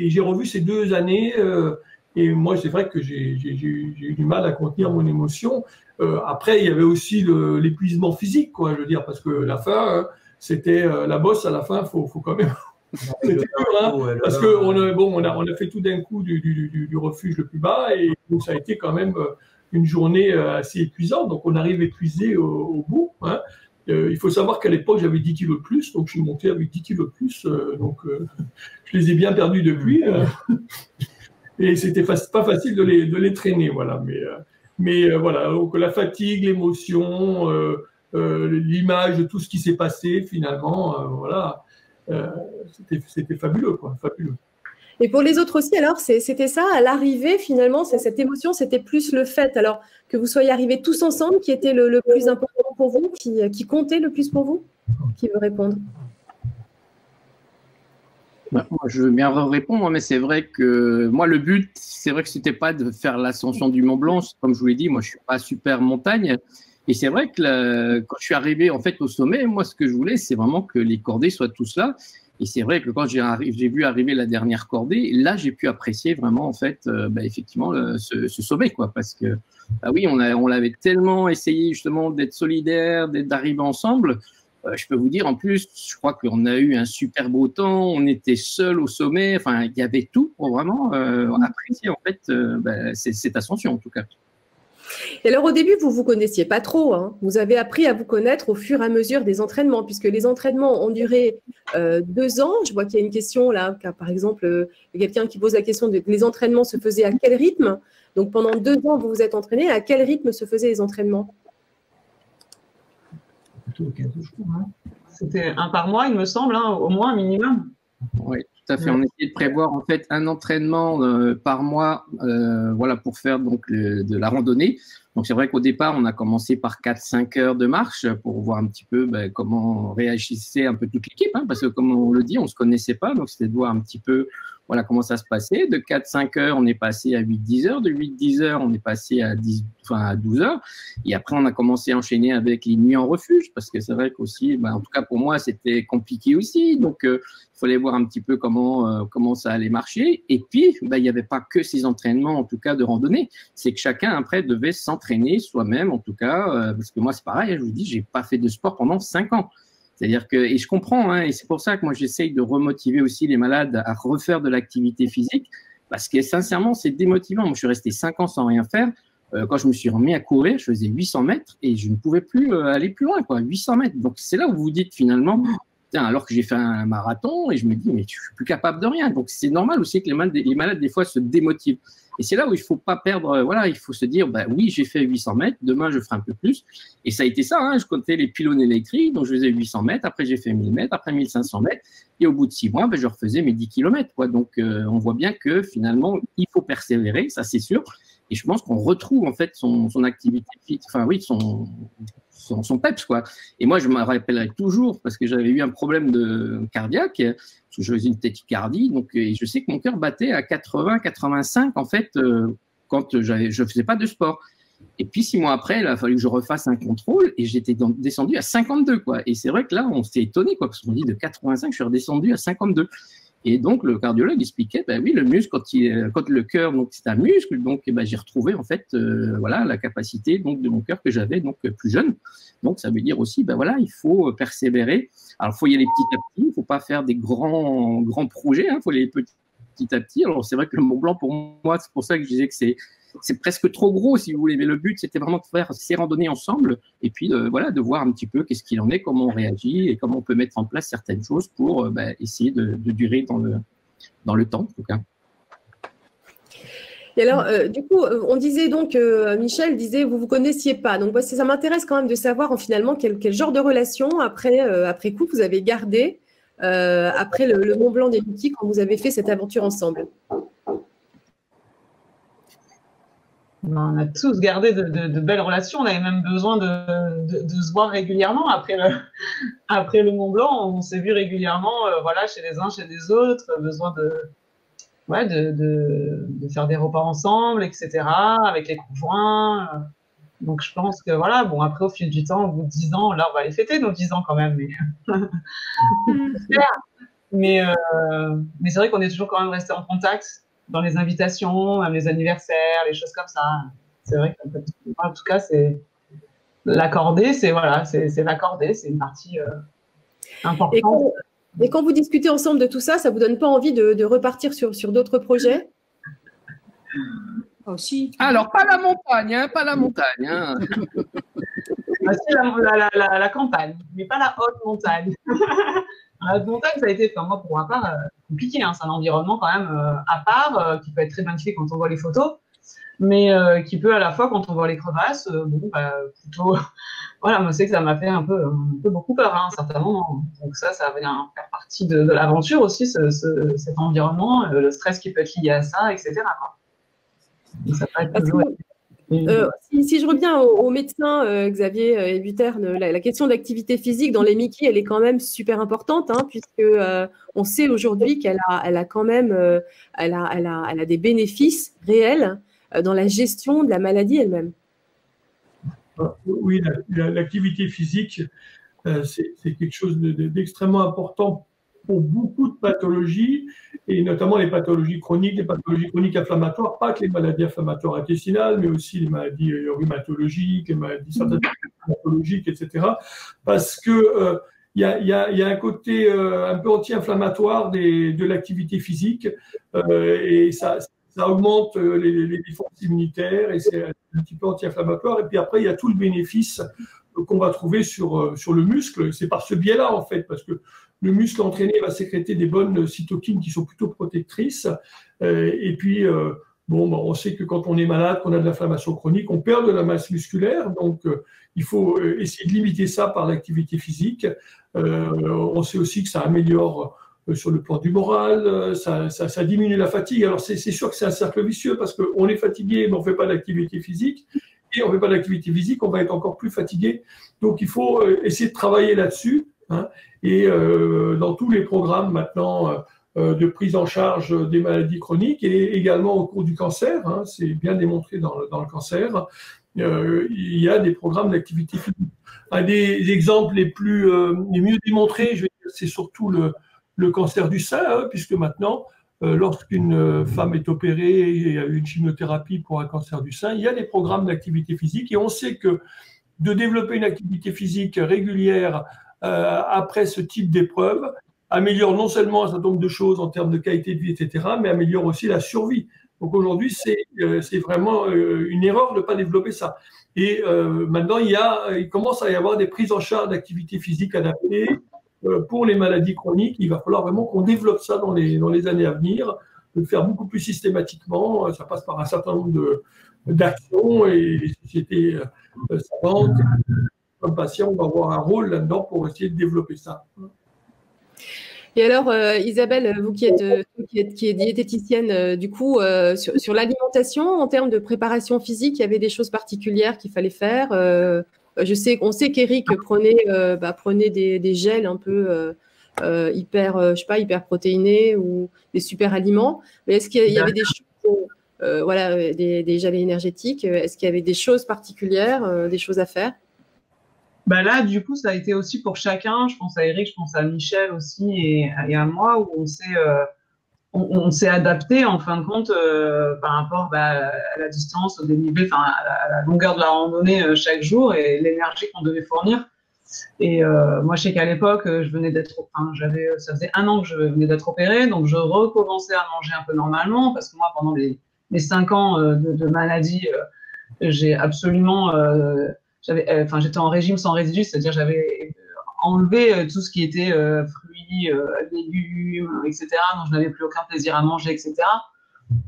j'ai revu ces 2 années. Et moi, c'est vrai que j'ai eu du mal à contenir mon émotion. Après, il y avait aussi l'épuisement physique, quoi, je veux dire, parce que la fin, c'était la bosse à la fin, faut quand même. C'était dur, parce que on a fait tout d'un coup du refuge le plus bas, et donc ça a été quand même une journée assez épuisante. Donc on arrive épuisé au bout. Il faut savoir qu'à l'époque, j'avais 10 kilos de plus, donc je suis monté avec 10 kilos de plus, donc je les ai bien perdus depuis. Et c'était pas facile de les traîner, voilà. Mais voilà, donc la fatigue, l'émotion, l'image de tout ce qui s'est passé, finalement, voilà, c'était fabuleux, quoi, fabuleux. Et pour les autres aussi, alors, c'était ça, à l'arrivée, finalement, cette émotion, c'était plus le fait, alors, que vous soyez arrivés tous ensemble, qui était le plus important pour vous, qui comptait le plus pour vous? Qui veut répondre? Moi, je veux bien répondre, mais c'est vrai que moi, le but, c'est vrai que c'était pas de faire l'ascension du Mont Blanc. Comme je vous l'ai dit, moi, je suis pas super montagne. Et c'est vrai que quand je suis arrivé en fait au sommet, moi, ce que je voulais, c'est vraiment que les cordées soient tous là. Et c'est vrai que quand j'ai vu arriver la dernière cordée, là, j'ai pu apprécier vraiment en fait, effectivement, ce sommet, quoi, parce que oui, on l'avait tellement essayé justement d'être solidaire, d'arriver ensemble. Je peux vous dire, en plus, je crois qu'on a eu un super beau temps, on était seuls au sommet, enfin, il y avait tout pour vraiment apprécier en fait cette ascension en tout cas. Et alors au début, vous ne vous connaissiez pas trop, hein. Vous avez appris à vous connaître au fur et à mesure des entraînements, puisque les entraînements ont duré 2 ans. Je vois qu'il y a une question là, par exemple, quelqu'un qui pose la question de les entraînements se faisaient à quel rythme? Donc pendant 2 ans, vous vous êtes entraîné, à quel rythme se faisaient les entraînements? C'était 1 par mois, il me semble, au moins un minimum. Oui, tout à fait. On essayait de prévoir en fait un entraînement par mois, voilà, pour faire donc de la randonnée. Donc c'est vrai qu'au départ, on a commencé par 4-5 heures de marche pour voir un petit peu comment réagissait un peu toute l'équipe, parce que comme on le dit, on ne se connaissait pas, donc c'était de voir un petit peu voilà comment ça se passait. De 4-5 heures, on est passé à 8-10 heures. De 8-10 heures, on est passé à 12 heures. Et après, on a commencé à enchaîner avec les nuits en refuge, parce que c'est vrai qu'aussi, en tout cas pour moi, c'était compliqué aussi. Donc, il fallait voir un petit peu comment ça allait marcher. Et puis, il n'y avait pas que ces entraînements, en tout cas, de randonnée. C'est que chacun, après, devait s'entraîner soi-même, en tout cas, parce que moi, c'est pareil, je vous dis, j'ai pas fait de sport pendant 5 ans. C'est-à-dire que, et je comprends, hein, et c'est pour ça que moi j'essaye de remotiver aussi les malades à refaire de l'activité physique, parce que sincèrement, c'est démotivant. Moi, je suis resté 5 ans sans rien faire. Quand je me suis remis à courir, je faisais 800 mètres et je ne pouvais plus aller plus loin, quoi, 800 mètres. Donc, c'est là où vous dites finalement, tiens, alors que j'ai fait un marathon et je me dis, mais je suis plus capable de rien. Donc, c'est normal aussi que les malades, des fois, se démotivent. Et c'est là où il ne faut pas perdre, voilà, il faut se dire, bah, oui, j'ai fait 800 mètres, demain, je ferai un peu plus. Et ça a été ça, hein, je comptais les pylônes électriques, donc je faisais 800 mètres, après j'ai fait 1000 mètres, après 1500 mètres, et au bout de 6 mois, ben, je refaisais mes 10 km, quoi. Donc, on voit bien que finalement, il faut persévérer, ça c'est sûr. Et je pense qu'on retrouve en fait son activité, enfin oui, son peps, quoi. Et moi, je me rappellerai toujours, parce que j'avais eu un problème cardiaque, parce que je faisais une tachycardie, donc et je sais que mon cœur battait à 80, 85 en fait quand je faisais pas de sport. Et puis 6 mois après, il a fallu que je refasse un contrôle et j'étais descendu à 52, quoi. Et c'est vrai que là, on s'est étonné, quoi, parce qu'on dit de 85, je suis redescendu à 52. Et donc le cardiologue expliquait, ben oui, le muscle, quand le cœur, donc c'est un muscle, donc ben, j'ai retrouvé en fait, voilà, la capacité donc de mon cœur que j'avais donc plus jeune. Donc ça veut dire aussi, ben voilà, il faut persévérer. Alors il faut y aller petit à petit, il faut pas faire des grands projets, hein, il faut y aller petit à petit. Alors c'est vrai que le Mont Blanc pour moi, c'est pour ça que je disais que c'est presque trop gros, si vous voulez. Mais le but, c'était vraiment de faire ces randonnées ensemble et puis voilà, de voir un petit peu qu'est-ce qu'il en est, comment on réagit et comment on peut mettre en place certaines choses pour essayer de durer dans le temps, en tout cas. Et alors, du coup, on disait donc, Michel disait, vous ne vous connaissiez pas. Donc, ça m'intéresse quand même de savoir finalement quel genre de relation après coup vous avez gardé après le Mont Blanc des Mickey quand vous avez fait cette aventure ensemble. On a tous gardé de belles relations. On avait même besoin de se voir régulièrement. Après le Mont Blanc, on s'est vu régulièrement, voilà, chez les uns, chez les autres. Besoin de faire des repas ensemble, etc. Avec les conjoints. Donc je pense que voilà. Bon, après au fil du temps, au bout de 10 ans, là, on va les fêter nos 10 ans quand même. Mais c'est vrai qu'on est toujours quand même resté en contact. Dans les invitations, même les anniversaires, les choses comme ça. C'est vrai qu'en tout cas, c'est l'accorder, c'est l'accorder, c'est une partie importante. Et quand vous discutez ensemble de tout ça, ça vous donne pas envie de repartir sur d'autres projets? Aussi. Alors, pas la montagne, hein, pas la montagne. Hein. La campagne, mais pas la haute montagne. La haute montagne, ça a été, moi, pour ma part, compliqué. Hein. C'est un environnement quand même à part, qui peut être très magnifique quand on voit les photos, mais qui peut à la fois, quand on voit les crevasses, plutôt... voilà, moi, c'est que ça m'a fait un peu beaucoup peur, hein, à un certain moment. Donc ça vient faire partie de l'aventure aussi, cet environnement, le stress qui peut être lié à ça, etc. Quoi. Donc, ça peut être toujours... Si je reviens au médecin Xavier Buterne, la question de l'activité physique dans les Mickey, elle est quand même super importante, hein, puisque on sait aujourd'hui qu'elle a quand même elle a des bénéfices réels dans la gestion de la maladie elle-même. Oui, l'activité physique, c'est quelque chose d'extrêmement important pour beaucoup de pathologies, et notamment les pathologies chroniques inflammatoires, pas que les maladies inflammatoires intestinales, mais aussi les maladies rhumatologiques, les maladies rhumatologiques, etc. Parce que il y a un côté un peu anti-inflammatoire de l'activité physique, et ça augmente les défenses immunitaires, et c'est un petit peu anti-inflammatoire. Et puis après, il y a tout le bénéfice qu'on va trouver sur le muscle. C'est par ce biais-là, en fait, parce que le muscle entraîné va sécréter des bonnes cytokines qui sont plutôt protectrices. Et puis, on sait que quand on est malade, qu'on a de l'inflammation chronique, on perd de la masse musculaire. Donc, il faut essayer de limiter ça par l'activité physique. On sait aussi que ça améliore sur le plan du moral, ça diminue la fatigue. Alors, c'est sûr que c'est un cercle vicieux parce qu'on est fatigué, mais on ne fait pas d'activité physique. Et on ne fait pas d'activité physique, on va être encore plus fatigué. Donc, il faut essayer de travailler là-dessus. Hein, et dans tous les programmes maintenant de prise en charge des maladies chroniques et également au cours du cancer, hein, c'est bien démontré dans le cancer, il y a des programmes d'activité physique. Un des exemples les mieux démontrés, c'est surtout le cancer du sein, hein, puisque maintenant, lorsqu'une femme est opérée et a eu une chimiothérapie pour un cancer du sein, il y a des programmes d'activité physique et on sait que de développer une activité physique régulière après ce type d'épreuve, améliore non seulement un certain nombre de choses en termes de qualité de vie, etc., mais améliore aussi la survie. Donc aujourd'hui, c'est vraiment une erreur de ne pas développer ça. Et maintenant, il commence à y avoir des prises en charge d'activité physique adaptée pour les maladies chroniques. Il va falloir vraiment qu'on développe ça dans les années à venir, de le faire beaucoup plus systématiquement. Ça passe par un certain nombre d'actions et les sociétés savantes, comme patients, on va avoir un rôle là-dedans pour essayer de développer ça. Et alors, Isabelle, vous qui est diététicienne, du coup, sur l'alimentation, en termes de préparation physique, il y avait des choses particulières qu'il fallait faire. On sait qu'Éric prenait des gels un peu hyper protéinés ou des super aliments. Mais est-ce qu'il y avait des choses, des gels énergétiques? Est-ce qu'il y avait des choses particulières, des choses à faire? Bah là, du coup, ça a été aussi pour chacun. Je pense à Eric, je pense à Michel aussi et à moi, où on s'est adapté en fin de compte par rapport à la distance, au dénivelé, à la longueur de la randonnée chaque jour et l'énergie qu'on devait fournir. Et moi, je sais qu'à l'époque, ça faisait 1 an que je venais d'être opérée, donc je recommençais à manger un peu normalement parce que moi, pendant les 5 ans de maladie, j'ai absolument j'étais en régime sans résidus, c'est-à-dire j'avais enlevé tout ce qui était fruits, légumes, etc., dont je n'avais plus aucun plaisir à manger, etc.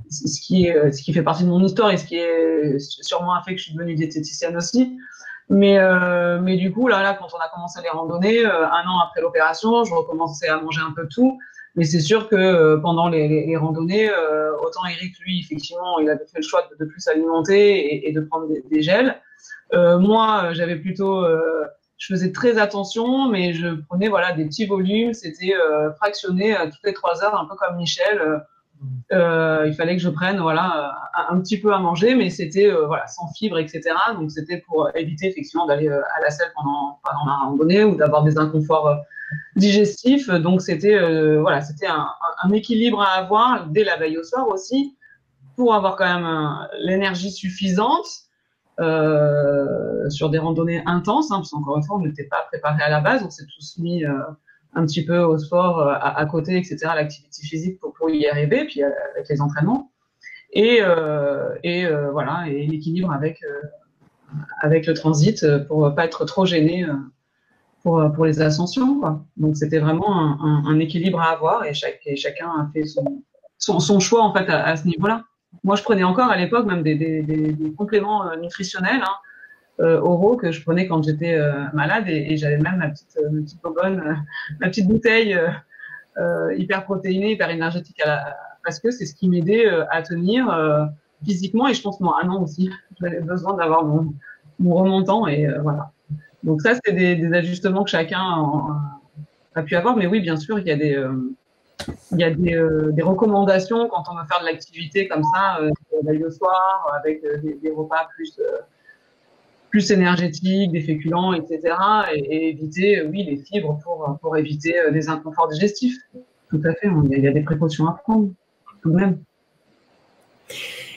Ce qui fait partie de mon histoire et ce qui est sûrement a fait que je suis devenue diététicienne aussi. Mais du coup, là, quand on a commencé les randonnées, 1 an après l'opération, je recommençais à manger un peu tout. Mais c'est sûr que pendant les randonnées, autant Eric, lui, effectivement, il avait fait le choix de plus s'alimenter et de prendre des gels. Moi, je faisais très attention, mais je prenais des petits volumes. C'était fractionné toutes les 3 heures, un peu comme Michel. Il fallait que je prenne un petit peu à manger, mais c'était sans fibres, etc. Donc c'était pour éviter effectivement d'aller à la selle pendant la randonnée ou d'avoir des inconforts digestifs. Donc c'était un équilibre à avoir dès la veille au soir aussi, pour avoir quand même l'énergie suffisante sur des randonnées intenses, parce qu'encore une fois, on n'était pas préparé à la base, on s'est tous mis un petit peu au sport à côté, etc., à l'activité physique pour y arriver, puis avec les entraînements, et l'équilibre avec le transit pour pas être trop gêné pour les ascensions, quoi. Donc c'était vraiment un équilibre à avoir et chacun a fait son choix en fait à ce niveau-là. Moi, je prenais encore à l'époque même des compléments nutritionnels oraux que je prenais quand j'étais malade et j'avais même ma petite bonbonne, ma petite bouteille hyper protéinée, hyper énergétique parce que c'est ce qui m'aidait à tenir physiquement et je pense moi 1 an aussi. J'avais besoin d'avoir mon remontant et voilà. Donc ça, c'est des ajustements que chacun a pu avoir. Mais oui, bien sûr, il y a des recommandations quand on veut faire de l'activité comme ça, le soir, avec des repas plus énergétiques, des féculents, etc. Et éviter, les fibres pour éviter des inconforts digestifs. Tout à fait, il y a des précautions à prendre, tout de même.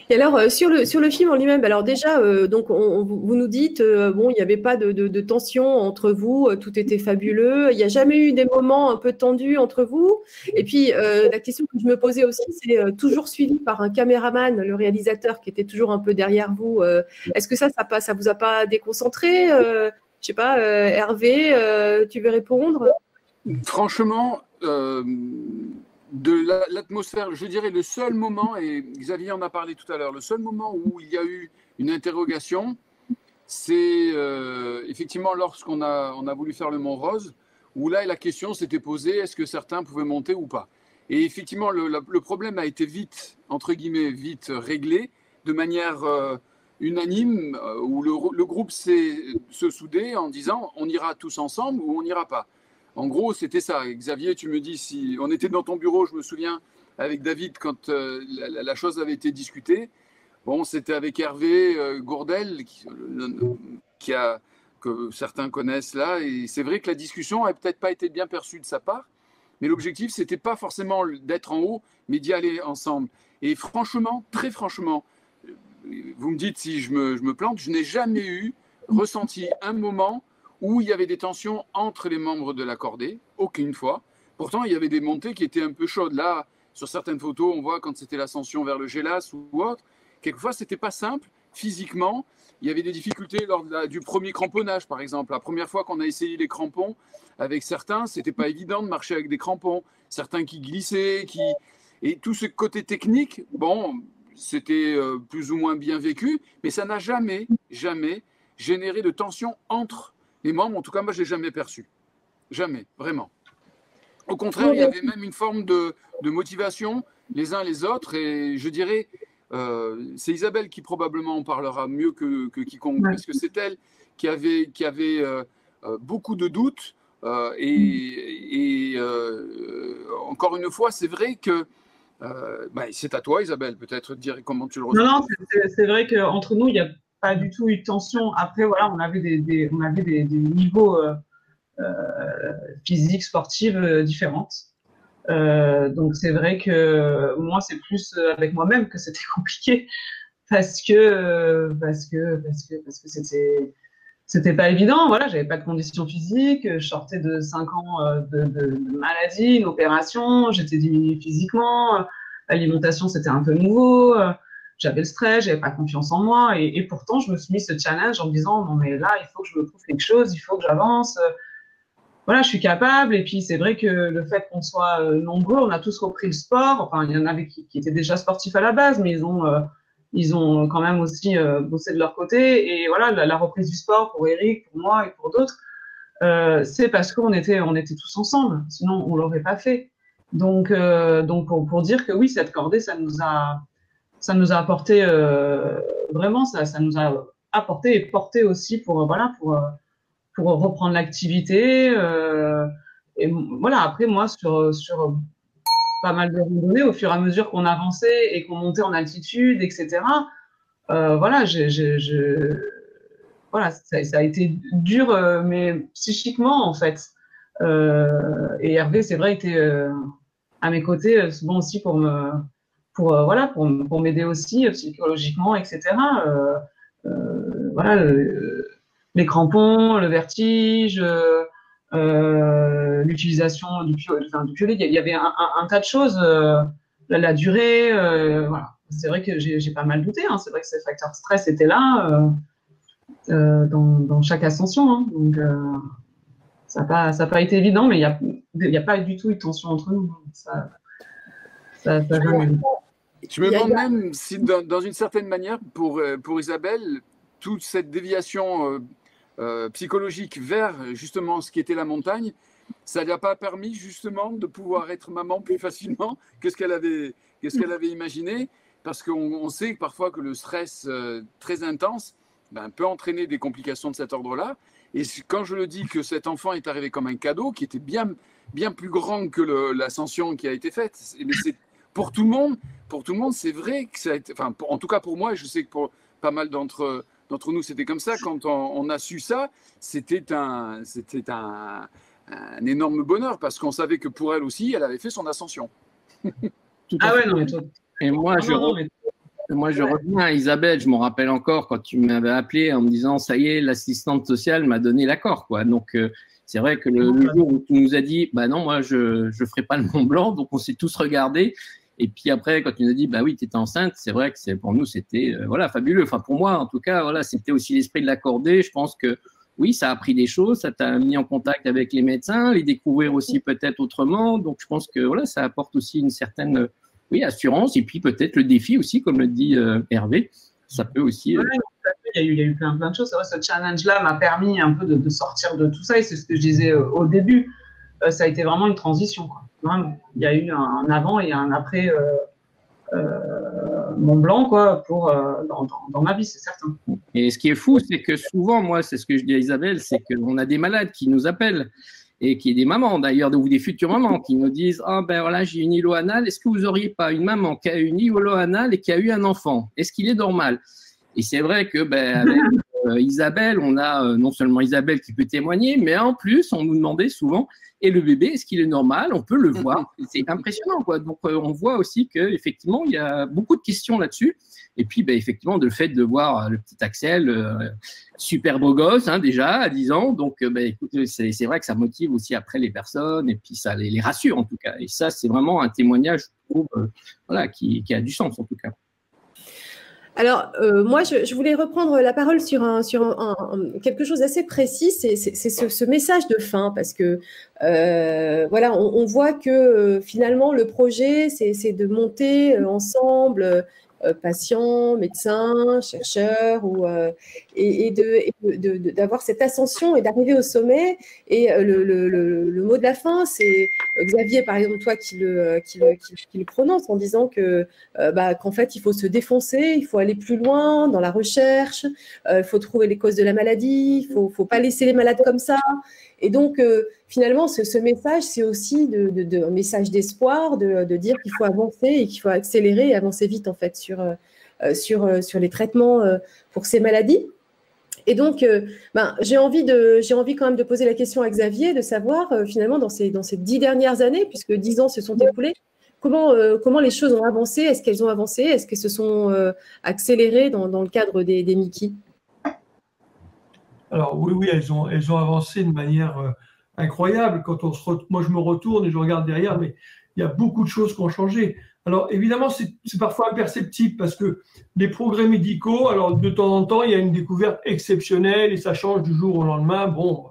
Et alors, sur le film en lui-même, alors déjà, donc vous nous dites, il n'y avait pas de tension entre vous, tout était fabuleux. Il n'y a jamais eu des moments un peu tendus entre vous. Et puis, la question que je me posais aussi, c'est toujours suivi par un caméraman, le réalisateur, qui était toujours un peu derrière vous. Est-ce que ça vous a pas déconcentré? Je sais pas, Hervé, tu veux répondre? Franchement, de l'atmosphère, je dirais le seul moment, et Xavier en a parlé tout à l'heure, le seul moment où il y a eu une interrogation, c'est effectivement lorsqu'on a voulu faire le Mont Rose, où là la question s'était posée, est-ce que certains pouvaient monter ou pas? Et effectivement, le problème a été vite réglé, de manière unanime, où le groupe s'est soudé en disant on ira tous ensemble ou on n'ira pas. En gros, c'était ça. Xavier, tu me dis, si on était dans ton bureau, je me souviens, avec David, quand la chose avait été discutée. Bon, c'était avec Hervé Gourdel, que certains connaissent là. Et c'est vrai que la discussion n'a peut-être pas été bien perçue de sa part. Mais l'objectif, ce n'était pas forcément d'être en haut, mais d'y aller ensemble. Et franchement, très franchement, vous me dites si je me plante, je n'ai jamais ressenti un moment où il y avait des tensions entre les membres de la cordée, aucune fois. Pourtant, il y avait des montées qui étaient un peu chaudes. Là, sur certaines photos, on voit quand c'était l'ascension vers le Gélas ou autre, quelquefois, ce n'était pas simple physiquement. Il y avait des difficultés lors du premier cramponnage, par exemple. La première fois qu'on a essayé les crampons avec certains, ce n'était pas évident de marcher avec des crampons. Certains qui glissaient, et tout ce côté technique, bon, c'était plus ou moins bien vécu, mais ça n'a jamais généré de tension entre les membres. En tout cas, moi, je ne l'ai jamais perçu. Jamais, vraiment. Au contraire, il y avait même une forme de motivation les uns les autres. Et je dirais, c'est Isabelle qui probablement en parlera mieux que quiconque, parce que c'est elle qui avait beaucoup de doutes. Encore une fois, c'est vrai que c'est à toi, Isabelle, peut-être dire comment tu le ressens. Non, c'est vrai qu'entre nous, il n'y a pas du tout eu de tension. Après, voilà, on avait des niveaux physiques, sportifs différentes. Donc, c'est vrai que moi, c'est plus avec moi-même que c'était compliqué parce que c'était pas évident. Voilà, j'avais pas de conditions physiques. Je sortais de 5 ans de maladie, une opération. J'étais diminuée physiquement. L'alimentation, c'était un peu nouveau. J'avais le stress, j'avais pas confiance en moi. Et pourtant, je me suis mis ce challenge en me disant, non, mais là, il faut que je me trouve quelque chose, il faut que j'avance. Voilà, je suis capable. Et puis, c'est vrai que le fait qu'on soit nombreux, on a tous repris le sport. Enfin, il y en avait qui étaient déjà sportifs à la base, mais ils ont quand même aussi bossé de leur côté. Et voilà, la reprise du sport pour Eric, pour moi et pour d'autres, c'est parce qu'on était tous ensemble. Sinon, on l'aurait pas fait. Donc pour dire que oui, cette cordée, ça nous a apporté vraiment, ça nous a apporté et porté aussi pour reprendre l'activité. Et voilà, après moi sur pas mal de randonnées, au fur et à mesure qu'on avançait et qu'on montait en altitude, etc. Voilà, voilà, ça a été dur, mais psychiquement en fait. Et Hervé, c'est vrai, était à mes côtés souvent aussi pour m'aider aussi psychologiquement, etc. Voilà, les crampons, le vertige. L'utilisation du piolet, il y avait un tas de choses, la durée, voilà. C'est vrai que j'ai pas mal douté, hein. C'est vrai que ces facteurs stress étaient là dans chaque ascension, hein. Donc ça n'a pas été évident, mais il n'y a pas du tout eu de tension entre nous. Je me demande même si dans une certaine manière, pour Isabelle, toute cette déviation psychologique vers justement ce qui était la montagne, ça lui a pas permis justement de pouvoir être maman plus facilement que ce qu'elle avait imaginé, parce qu'on sait parfois que le stress très intense peut entraîner des complications de cet ordre-là. Et quand je le dis que cet enfant est arrivé comme un cadeau qui était bien plus grand que l'ascension qui a été faite, mais c'est pour tout le monde, c'est vrai que ça a été, enfin, en tout cas pour moi, et je sais que pour pas mal d'entre nous, c'était comme ça. Quand on a su ça, c'était un énorme bonheur parce qu'on savait que pour elle aussi, elle avait fait son ascension. Ah ouais, non, mais toi. Et moi, je reviens à Isabelle. Je me rappelle encore quand tu m'avais appelé en me disant, ça y est, l'assistante sociale m'a donné l'accord, quoi. Donc, c'est vrai que le jour où tu nous as dit, bah non, moi, je ferai pas le Mont Blanc, donc on s'est tous regardés. Et puis après, quand tu nous as dit, bah oui, tu étais enceinte, c'est vrai que pour nous, c'était voilà, fabuleux. Enfin, pour moi, en tout cas, voilà, c'était aussi l'esprit de la cordée. Je pense que oui, ça a appris des choses, ça t'a mis en contact avec les médecins, les découvrir aussi peut-être autrement. Donc, je pense que voilà, ça apporte aussi une certaine assurance. Et puis peut-être le défi aussi, comme le dit Hervé, ça peut aussi. Ouais, il y a eu plein de choses. C'est vrai, ce challenge-là m'a permis un peu de sortir de tout ça. Et c'est ce que je disais au début. Ça a été vraiment une transition, quoi. Vraiment. Il y a eu un avant et un après Mont Blanc, quoi, dans ma vie, c'est certain. Et ce qui est fou, c'est que souvent, moi, c'est ce que je dis à Isabelle, c'est qu'on a des malades qui nous appellent et qui est des mamans d'ailleurs, ou des futures mamans qui nous disent « Ah ben voilà, j'ai une îlot anale, est-ce que vous n'auriez pas une maman qui a une îlot anale et qui a eu un enfant? Est-ce qu'il est normal ?» Et c'est vrai que avec Isabelle, on a non seulement Isabelle qui peut témoigner, mais en plus, on nous demandait souvent, et le bébé, est-ce qu'il est normal? On peut le voir. C'est impressionnant, quoi. Donc, on voit aussi qu'effectivement, il y a beaucoup de questions là-dessus. Et puis, ben, effectivement, le fait de voir le petit Axel, super beau gosse, hein, déjà, à 10 ans. Donc, ben, écoute, c'est vrai que ça motive aussi après les personnes et puis ça les rassure, en tout cas. Et ça, c'est vraiment un témoignage, je trouve, voilà, qui a du sens, en tout cas. Alors, moi, je voulais reprendre la parole sur quelque chose d'assez précis, c'est ce message de fin, parce que voilà, on voit que finalement, le projet, c'est de monter ensemble patients, médecins, chercheurs, et d'avoir cette ascension et d'arriver au sommet. Et le mot de la fin, c'est Xavier, par exemple, toi qui le prononce en disant qu'en fait, il faut se défoncer, il faut aller plus loin dans la recherche, il faut trouver les causes de la maladie, il ne faut pas laisser les malades comme ça. Et donc, finalement, ce message, c'est aussi un message d'espoir, de dire qu'il faut avancer et qu'il faut accélérer et avancer vite, en fait, sur les traitements pour ces maladies. Et donc, j'ai envie quand même de poser la question à Xavier, de savoir, finalement, dans ces 10 dernières années, puisque 10 ans se sont écoulés, comment les choses ont avancé? Est-ce qu'elles ont avancé? Est-ce qu'elles se sont accélérées dans le cadre des Mickey? Alors oui, elles ont avancé de manière incroyable. Moi, je me retourne et je regarde derrière, mais il y a beaucoup de choses qui ont changé. Alors évidemment, c'est parfois imperceptible parce que les progrès médicaux, alors de temps en temps, il y a une découverte exceptionnelle et ça change du jour au lendemain. Bon,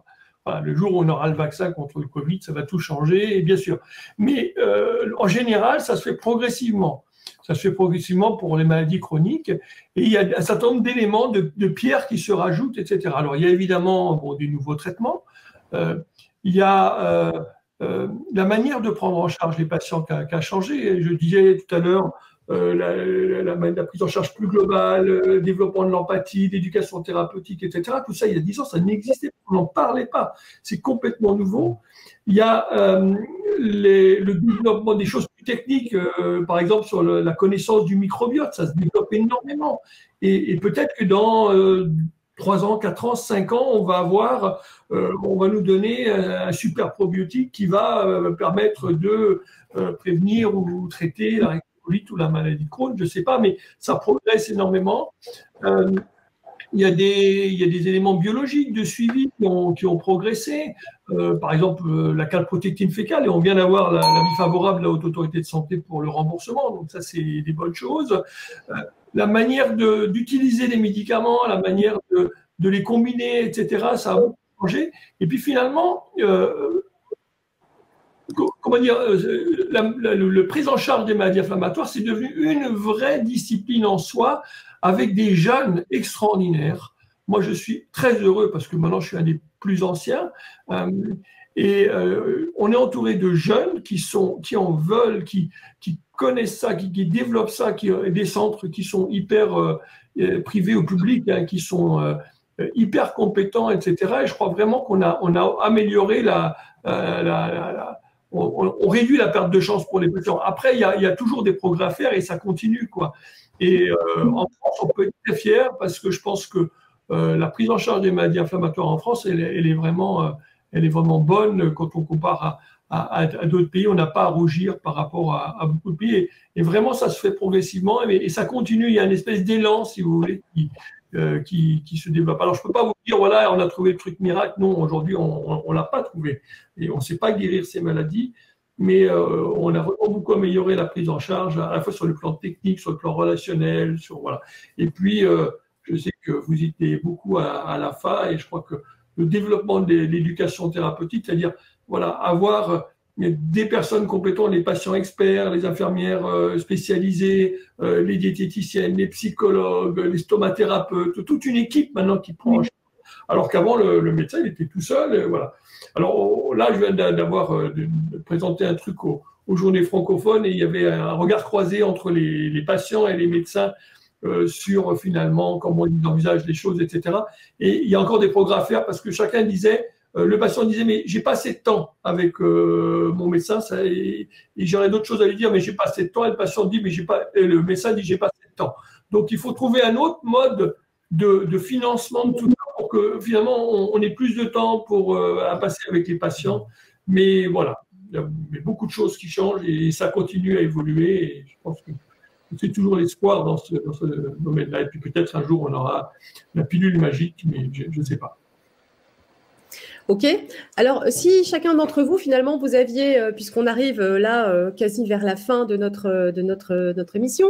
voilà, le jour où on aura le vaccin contre le Covid, ça va tout changer, et bien sûr. Mais en général, ça se fait progressivement. Ça se fait progressivement pour les maladies chroniques. Et il y a un certain nombre d'éléments, de pierres qui se rajoutent, etc. Alors, il y a évidemment des nouveaux traitements. Il y a la manière de prendre en charge les patients qui a changé. Je disais tout à l'heure, la prise en charge plus globale, le développement de l'empathie, l'éducation thérapeutique, etc. Tout ça, il y a 10 ans, ça n'existait pas, on n'en parlait pas. C'est complètement nouveau. Il y a le développement des choses plus techniques, par exemple sur la connaissance du microbiote, ça se développe énormément. Et peut-être que dans 3 ans, 4 ans, 5 ans, on va nous donner un super probiotique qui va permettre de prévenir ou traiter la rectocolite ou la maladie de Crohn, je ne sais pas, mais ça progresse énormément. Il y a des éléments biologiques de suivi qui ont progressé. Par exemple, la calprotectine fécale, et on vient d'avoir l'avis favorable de la Haute Autorité de Santé pour le remboursement, donc ça, c'est des bonnes choses. La manière d'utiliser les médicaments, la manière de les combiner, etc., ça a beaucoup changé. Et puis finalement, comment dire, la prise en charge des maladies inflammatoires, c'est devenu une vraie discipline en soi, avec des jeunes extraordinaires. Moi, je suis très heureux parce que maintenant, je suis un des plus anciens. Et on est entouré de jeunes qui en veulent, qui connaissent ça, qui développent ça, des centres qui sont hyper privés ou publics, hein, qui sont hyper compétents, etc. Et je crois vraiment qu'on a amélioré on réduit la perte de chance pour les patients. Après, il y a toujours des progrès à faire et ça continue, quoi. Et en France, on peut être très fier parce que je pense que la prise en charge des maladies inflammatoires en France, elle est vraiment bonne quand on compare à d'autres pays. On n'a pas à rougir par rapport à beaucoup de pays. Et vraiment, ça se fait progressivement et ça continue. Il y a une espèce d'élan, si vous voulez, qui se développe. Alors, je ne peux pas vous dire, voilà, on a trouvé le truc miracle. Non, aujourd'hui, on ne l'a pas trouvé. Et on ne sait pas guérir ces maladies. Mais on a vraiment beaucoup amélioré la prise en charge, à la fois sur le plan technique, sur le plan relationnel, voilà. Et puis, je sais que vous étiez beaucoup à l'AFA, et je crois que le développement de l'éducation thérapeutique, c'est-à-dire voilà, avoir des personnes compétentes, les patients experts, les infirmières spécialisées, les diététiciennes, les psychologues, les stomathérapeutes, toute une équipe maintenant qui prend en charge. Alors qu'avant, le médecin, il était tout seul, voilà. Alors là, je viens de présenter un truc aux journées francophones et il y avait un regard croisé entre les patients et les médecins sur finalement comment ils envisagent les choses, etc. Et il y a encore des progrès à faire parce que chacun disait, le patient disait, mais j'ai pas assez de temps avec mon médecin et j'aurais d'autres choses à lui dire, mais j'ai pas assez de temps. Et le patient dit, mais le médecin dit, j'ai pas assez de temps. Donc il faut trouver un autre mode de financement de tout ça pour que finalement on ait plus de temps à passer avec les patients. Mais voilà, il y a beaucoup de choses qui changent et ça continue à évoluer. Et je pense que c'est toujours l'espoir dans ce domaine-là. Et puis peut-être un jour on aura la pilule magique, mais je ne sais pas. Ok. Alors, si chacun d'entre vous, finalement, vous aviez, puisqu'on arrive là quasi vers la fin de notre émission,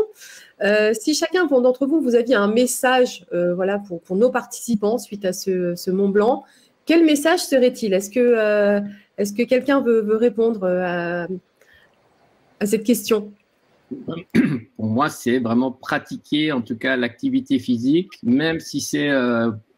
si chacun d'entre vous, vous aviez un message voilà, pour nos participants suite à ce Mont Blanc, quel message serait-il? Est-ce que quelqu'un veut répondre à cette question? Pour moi, c'est vraiment pratiquer, en tout cas, l'activité physique, même si c'est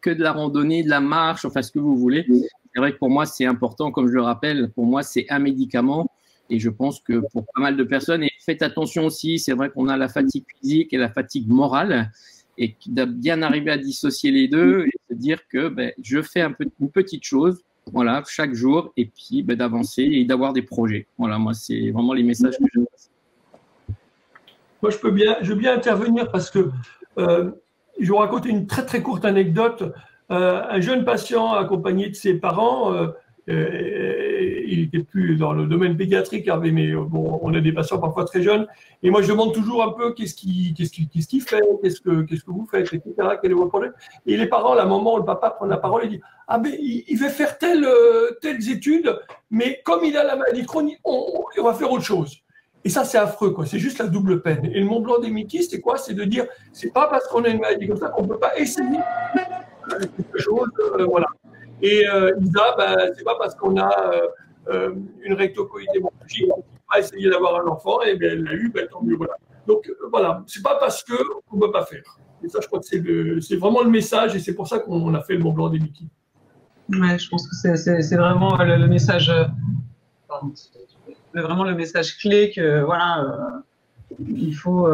que de la randonnée, de la marche, enfin, ce que vous voulez. C'est vrai que pour moi, c'est important, comme je le rappelle, pour moi, c'est un médicament. Et je pense que pour pas mal de personnes, et faites attention aussi, c'est vrai qu'on a la fatigue physique et la fatigue morale, et de bien arriver à dissocier les deux et se dire que je fais une petite chose, voilà, chaque jour, et puis d'avancer et d'avoir des projets. Voilà, moi, c'est vraiment les messages que je passe. Moi, je veux bien intervenir parce que je vais vous raconter une très très courte anecdote. Un jeune patient accompagné de ses parents, il n'était plus dans le domaine pédiatrique, mais bon, on a des patients parfois très jeunes. Et moi, je demande toujours un peu qu'est-ce qu'il fait, qu'est-ce que vous faites, etc. Quel est votre projet? Et les parents, la maman, le papa prennent la parole et disent ah ben il va faire telles études, mais comme il a la maladie chronique, on va faire autre chose. Et ça, c'est affreux, quoi. C'est juste la double peine. Et le Mont Blanc des Mickey, c'est quoi? C'est de dire, c'est pas parce qu'on a une maladie comme ça qu'on peut pas essayer quelque chose, voilà. Et Isa, c'est pas parce qu'on a une rectocoïde hémorragique qu'on peut pas essayer d'avoir un enfant, et bien elle l'a eu, tant mieux, voilà. Donc voilà, c'est pas parce qu'on peut pas faire. Et ça, je crois que c'est vraiment le message, et c'est pour ça qu'on a fait le Mont Blanc des Mickey. Ouais, je pense que c'est vraiment le message. Pardon. Vraiment le message clé que voilà, il faut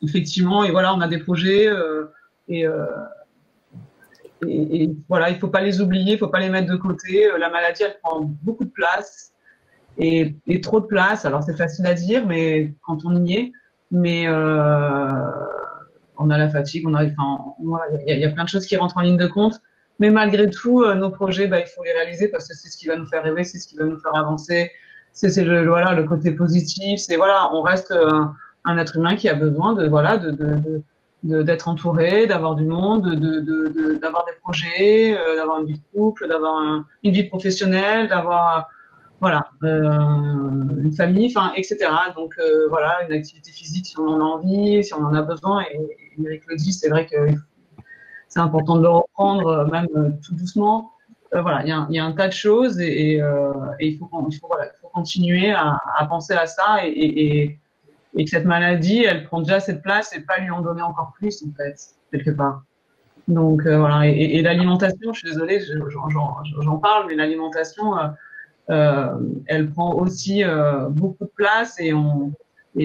effectivement, et voilà, on a des projets et voilà, il faut pas les oublier, il faut pas les mettre de côté. La maladie, elle prend beaucoup de place et trop de place. Alors c'est facile à dire, mais quand on y est, mais on a la fatigue, il y a plein de choses qui rentrent en ligne de compte. Mais malgré tout, nos projets, il faut les réaliser parce que c'est ce qui va nous faire rêver, c'est ce qui va nous faire avancer. C'est le côté positif. C'est voilà, on reste un être humain qui a besoin d'être entouré, d'avoir du monde, d'avoir des projets, d'avoir une vie de couple, d'avoir une vie professionnelle, d'avoir une famille, etc. Donc voilà, une activité physique si on en a envie, si on en a besoin. Et Eric le dit, c'est vrai que c'est important de le reprendre, même tout doucement. Voilà, il y a un tas de choses et il faut continuer à penser à ça et que cette maladie, elle prend déjà cette place et pas lui en donner encore plus, en fait, quelque part. Donc, voilà. Et l'alimentation, je suis désolée, j'en parle, mais l'alimentation, elle prend aussi beaucoup de place et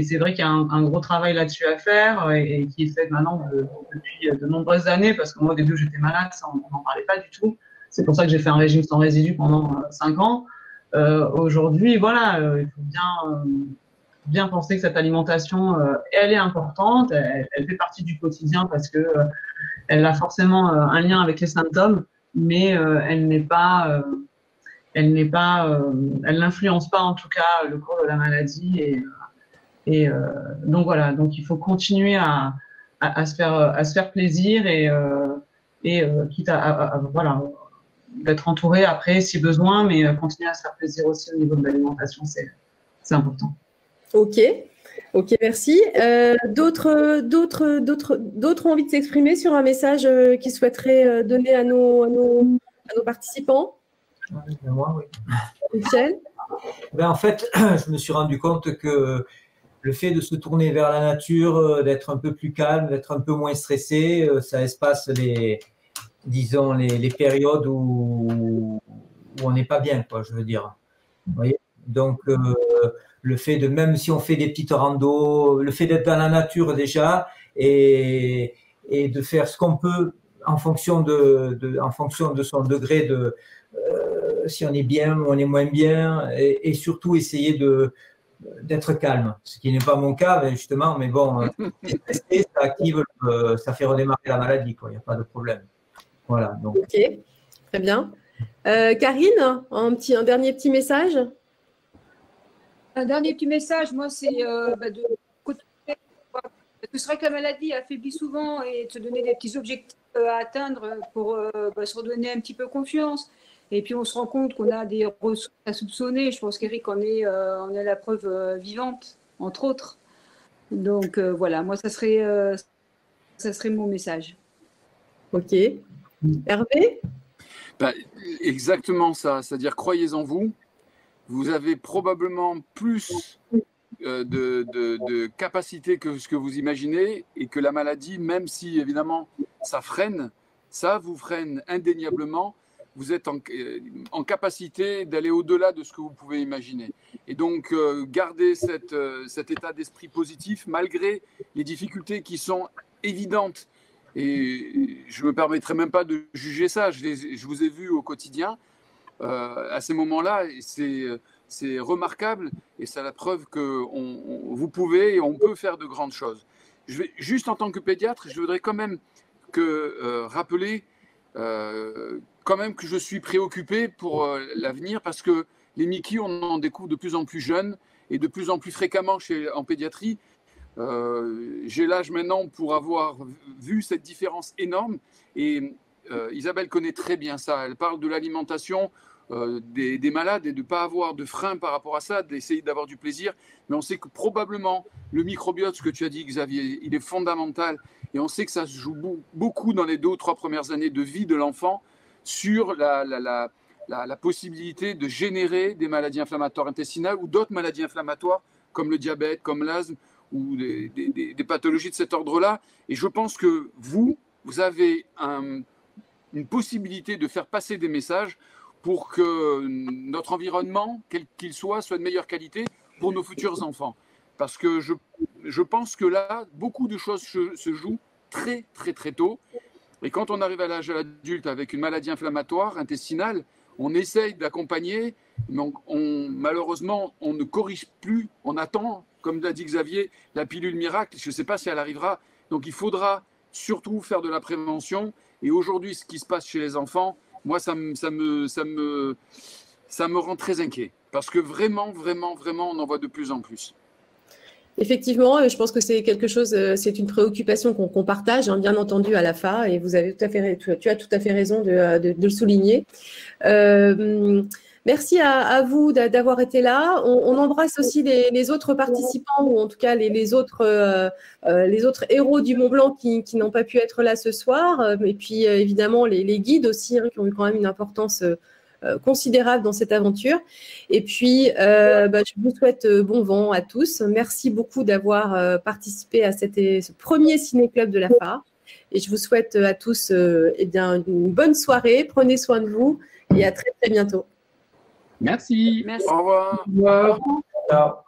c'est vrai qu'il y a un gros travail là-dessus à faire et qui est fait maintenant depuis de nombreuses années parce que moi, au début, j'étais malade, ça, on n'en parlait pas du tout. C'est pour ça que j'ai fait un régime sans résidus pendant 5 ans. Aujourd'hui, voilà, il faut bien penser que cette alimentation, elle est importante, elle fait partie du quotidien parce que elle a forcément un lien avec les symptômes, mais elle n'influence pas en tout cas le cours de la maladie et donc voilà, donc il faut continuer à se faire plaisir et quitte à voilà, d'être entouré après si besoin, mais continuer à se faire plaisir aussi au niveau de l'alimentation, c'est important. Ok, merci. D'autres ont envie de s'exprimer sur un message qu'ils souhaiteraient donner à nos participants? Moi, oui. Michel? En fait, je me suis rendu compte que le fait de se tourner vers la nature, d'être un peu plus calme, d'être un peu moins stressé, ça espace les périodes où on n'est pas bien, quoi, je veux dire. Vous voyez? Donc, le fait de, même si on fait des petites randos, le fait d'être dans la nature déjà et de faire ce qu'on peut en fonction de son degré de si on est bien ou on est moins bien et surtout essayer de d'être calme, ce qui n'est pas mon cas, mais justement, mais bon, ça active, ça fait redémarrer la maladie, quoi. Il n'y a pas de problème. Voilà. Donc. Ok, très bien. Karine, un dernier petit message. Un dernier petit message, moi, c'est de c'est vrai que la maladie affaiblit souvent et de se donner des petits objectifs à atteindre pour se redonner un petit peu confiance. Et puis on se rend compte qu'on a des ressources à soupçonner. Je pense qu'Éric en est la preuve vivante, entre autres. Donc voilà, moi ça serait mon message. Ok. Hervé? Exactement ça, c'est-à-dire croyez en vous. Vous avez probablement plus de capacité que ce que vous imaginez et que la maladie, même si évidemment ça vous freine indéniablement, vous êtes en capacité d'aller au-delà de ce que vous pouvez imaginer. Et donc, gardez cet état d'esprit positif malgré les difficultés qui sont évidentes. Et je ne me permettrai même pas de juger ça. Je vous ai vu au quotidien. À ces moments-là, c'est remarquable et c'est la preuve que vous pouvez et on peut faire de grandes choses. Juste en tant que pédiatre, je voudrais quand même rappeler quand même que je suis préoccupé pour l'avenir parce que les Mickey, on en découvre de plus en plus jeunes et de plus en plus fréquemment en pédiatrie. J'ai l'âge maintenant pour avoir vu cette différence énorme et Isabelle connaît très bien ça. Elle parle de l'alimentation des malades et de ne pas avoir de frein par rapport à ça, d'essayer d'avoir du plaisir. Mais on sait que probablement le microbiote, ce que tu as dit Xavier, il est fondamental et on sait que ça se joue beaucoup dans les 2 ou 3 premières années de vie de l'enfant sur la possibilité de générer des maladies inflammatoires intestinales ou d'autres maladies inflammatoires comme le diabète, comme l'asthme ou des pathologies de cet ordre-là. Et je pense que vous avez une possibilité de faire passer des messages pour que notre environnement, quel qu'il soit de meilleure qualité pour nos futurs enfants. Parce que je pense que là, beaucoup de choses se jouent très, très, très tôt. Et quand on arrive à l'âge adulte avec une maladie inflammatoire intestinale, on essaye d'accompagner, mais malheureusement, on ne corrige plus. On attend, comme l'a dit Xavier, la pilule miracle. Je ne sais pas si elle arrivera. Donc, il faudra surtout faire de la prévention. Et aujourd'hui, ce qui se passe chez les enfants, moi, ça me rend très inquiet. Parce que vraiment, vraiment, vraiment, on en voit de plus en plus. Effectivement, je pense que c'est quelque chose, c'est une préoccupation qu'on partage, hein, bien entendu, à l'AFA, et vous avez tu as tout à fait raison de le souligner. Merci à vous d'avoir été là. On embrasse aussi les autres participants, ou en tout cas les autres héros du Mont Blanc qui n'ont pas pu être là ce soir, et puis évidemment les guides aussi, hein, qui ont eu quand même une importance considérable dans cette aventure. Et puis, je vous souhaite bon vent à tous. Merci beaucoup d'avoir participé à ce premier ciné-club de l'AFA. Et je vous souhaite à tous une bonne soirée. Prenez soin de vous et à très, très bientôt. Merci. Au revoir. Ciao.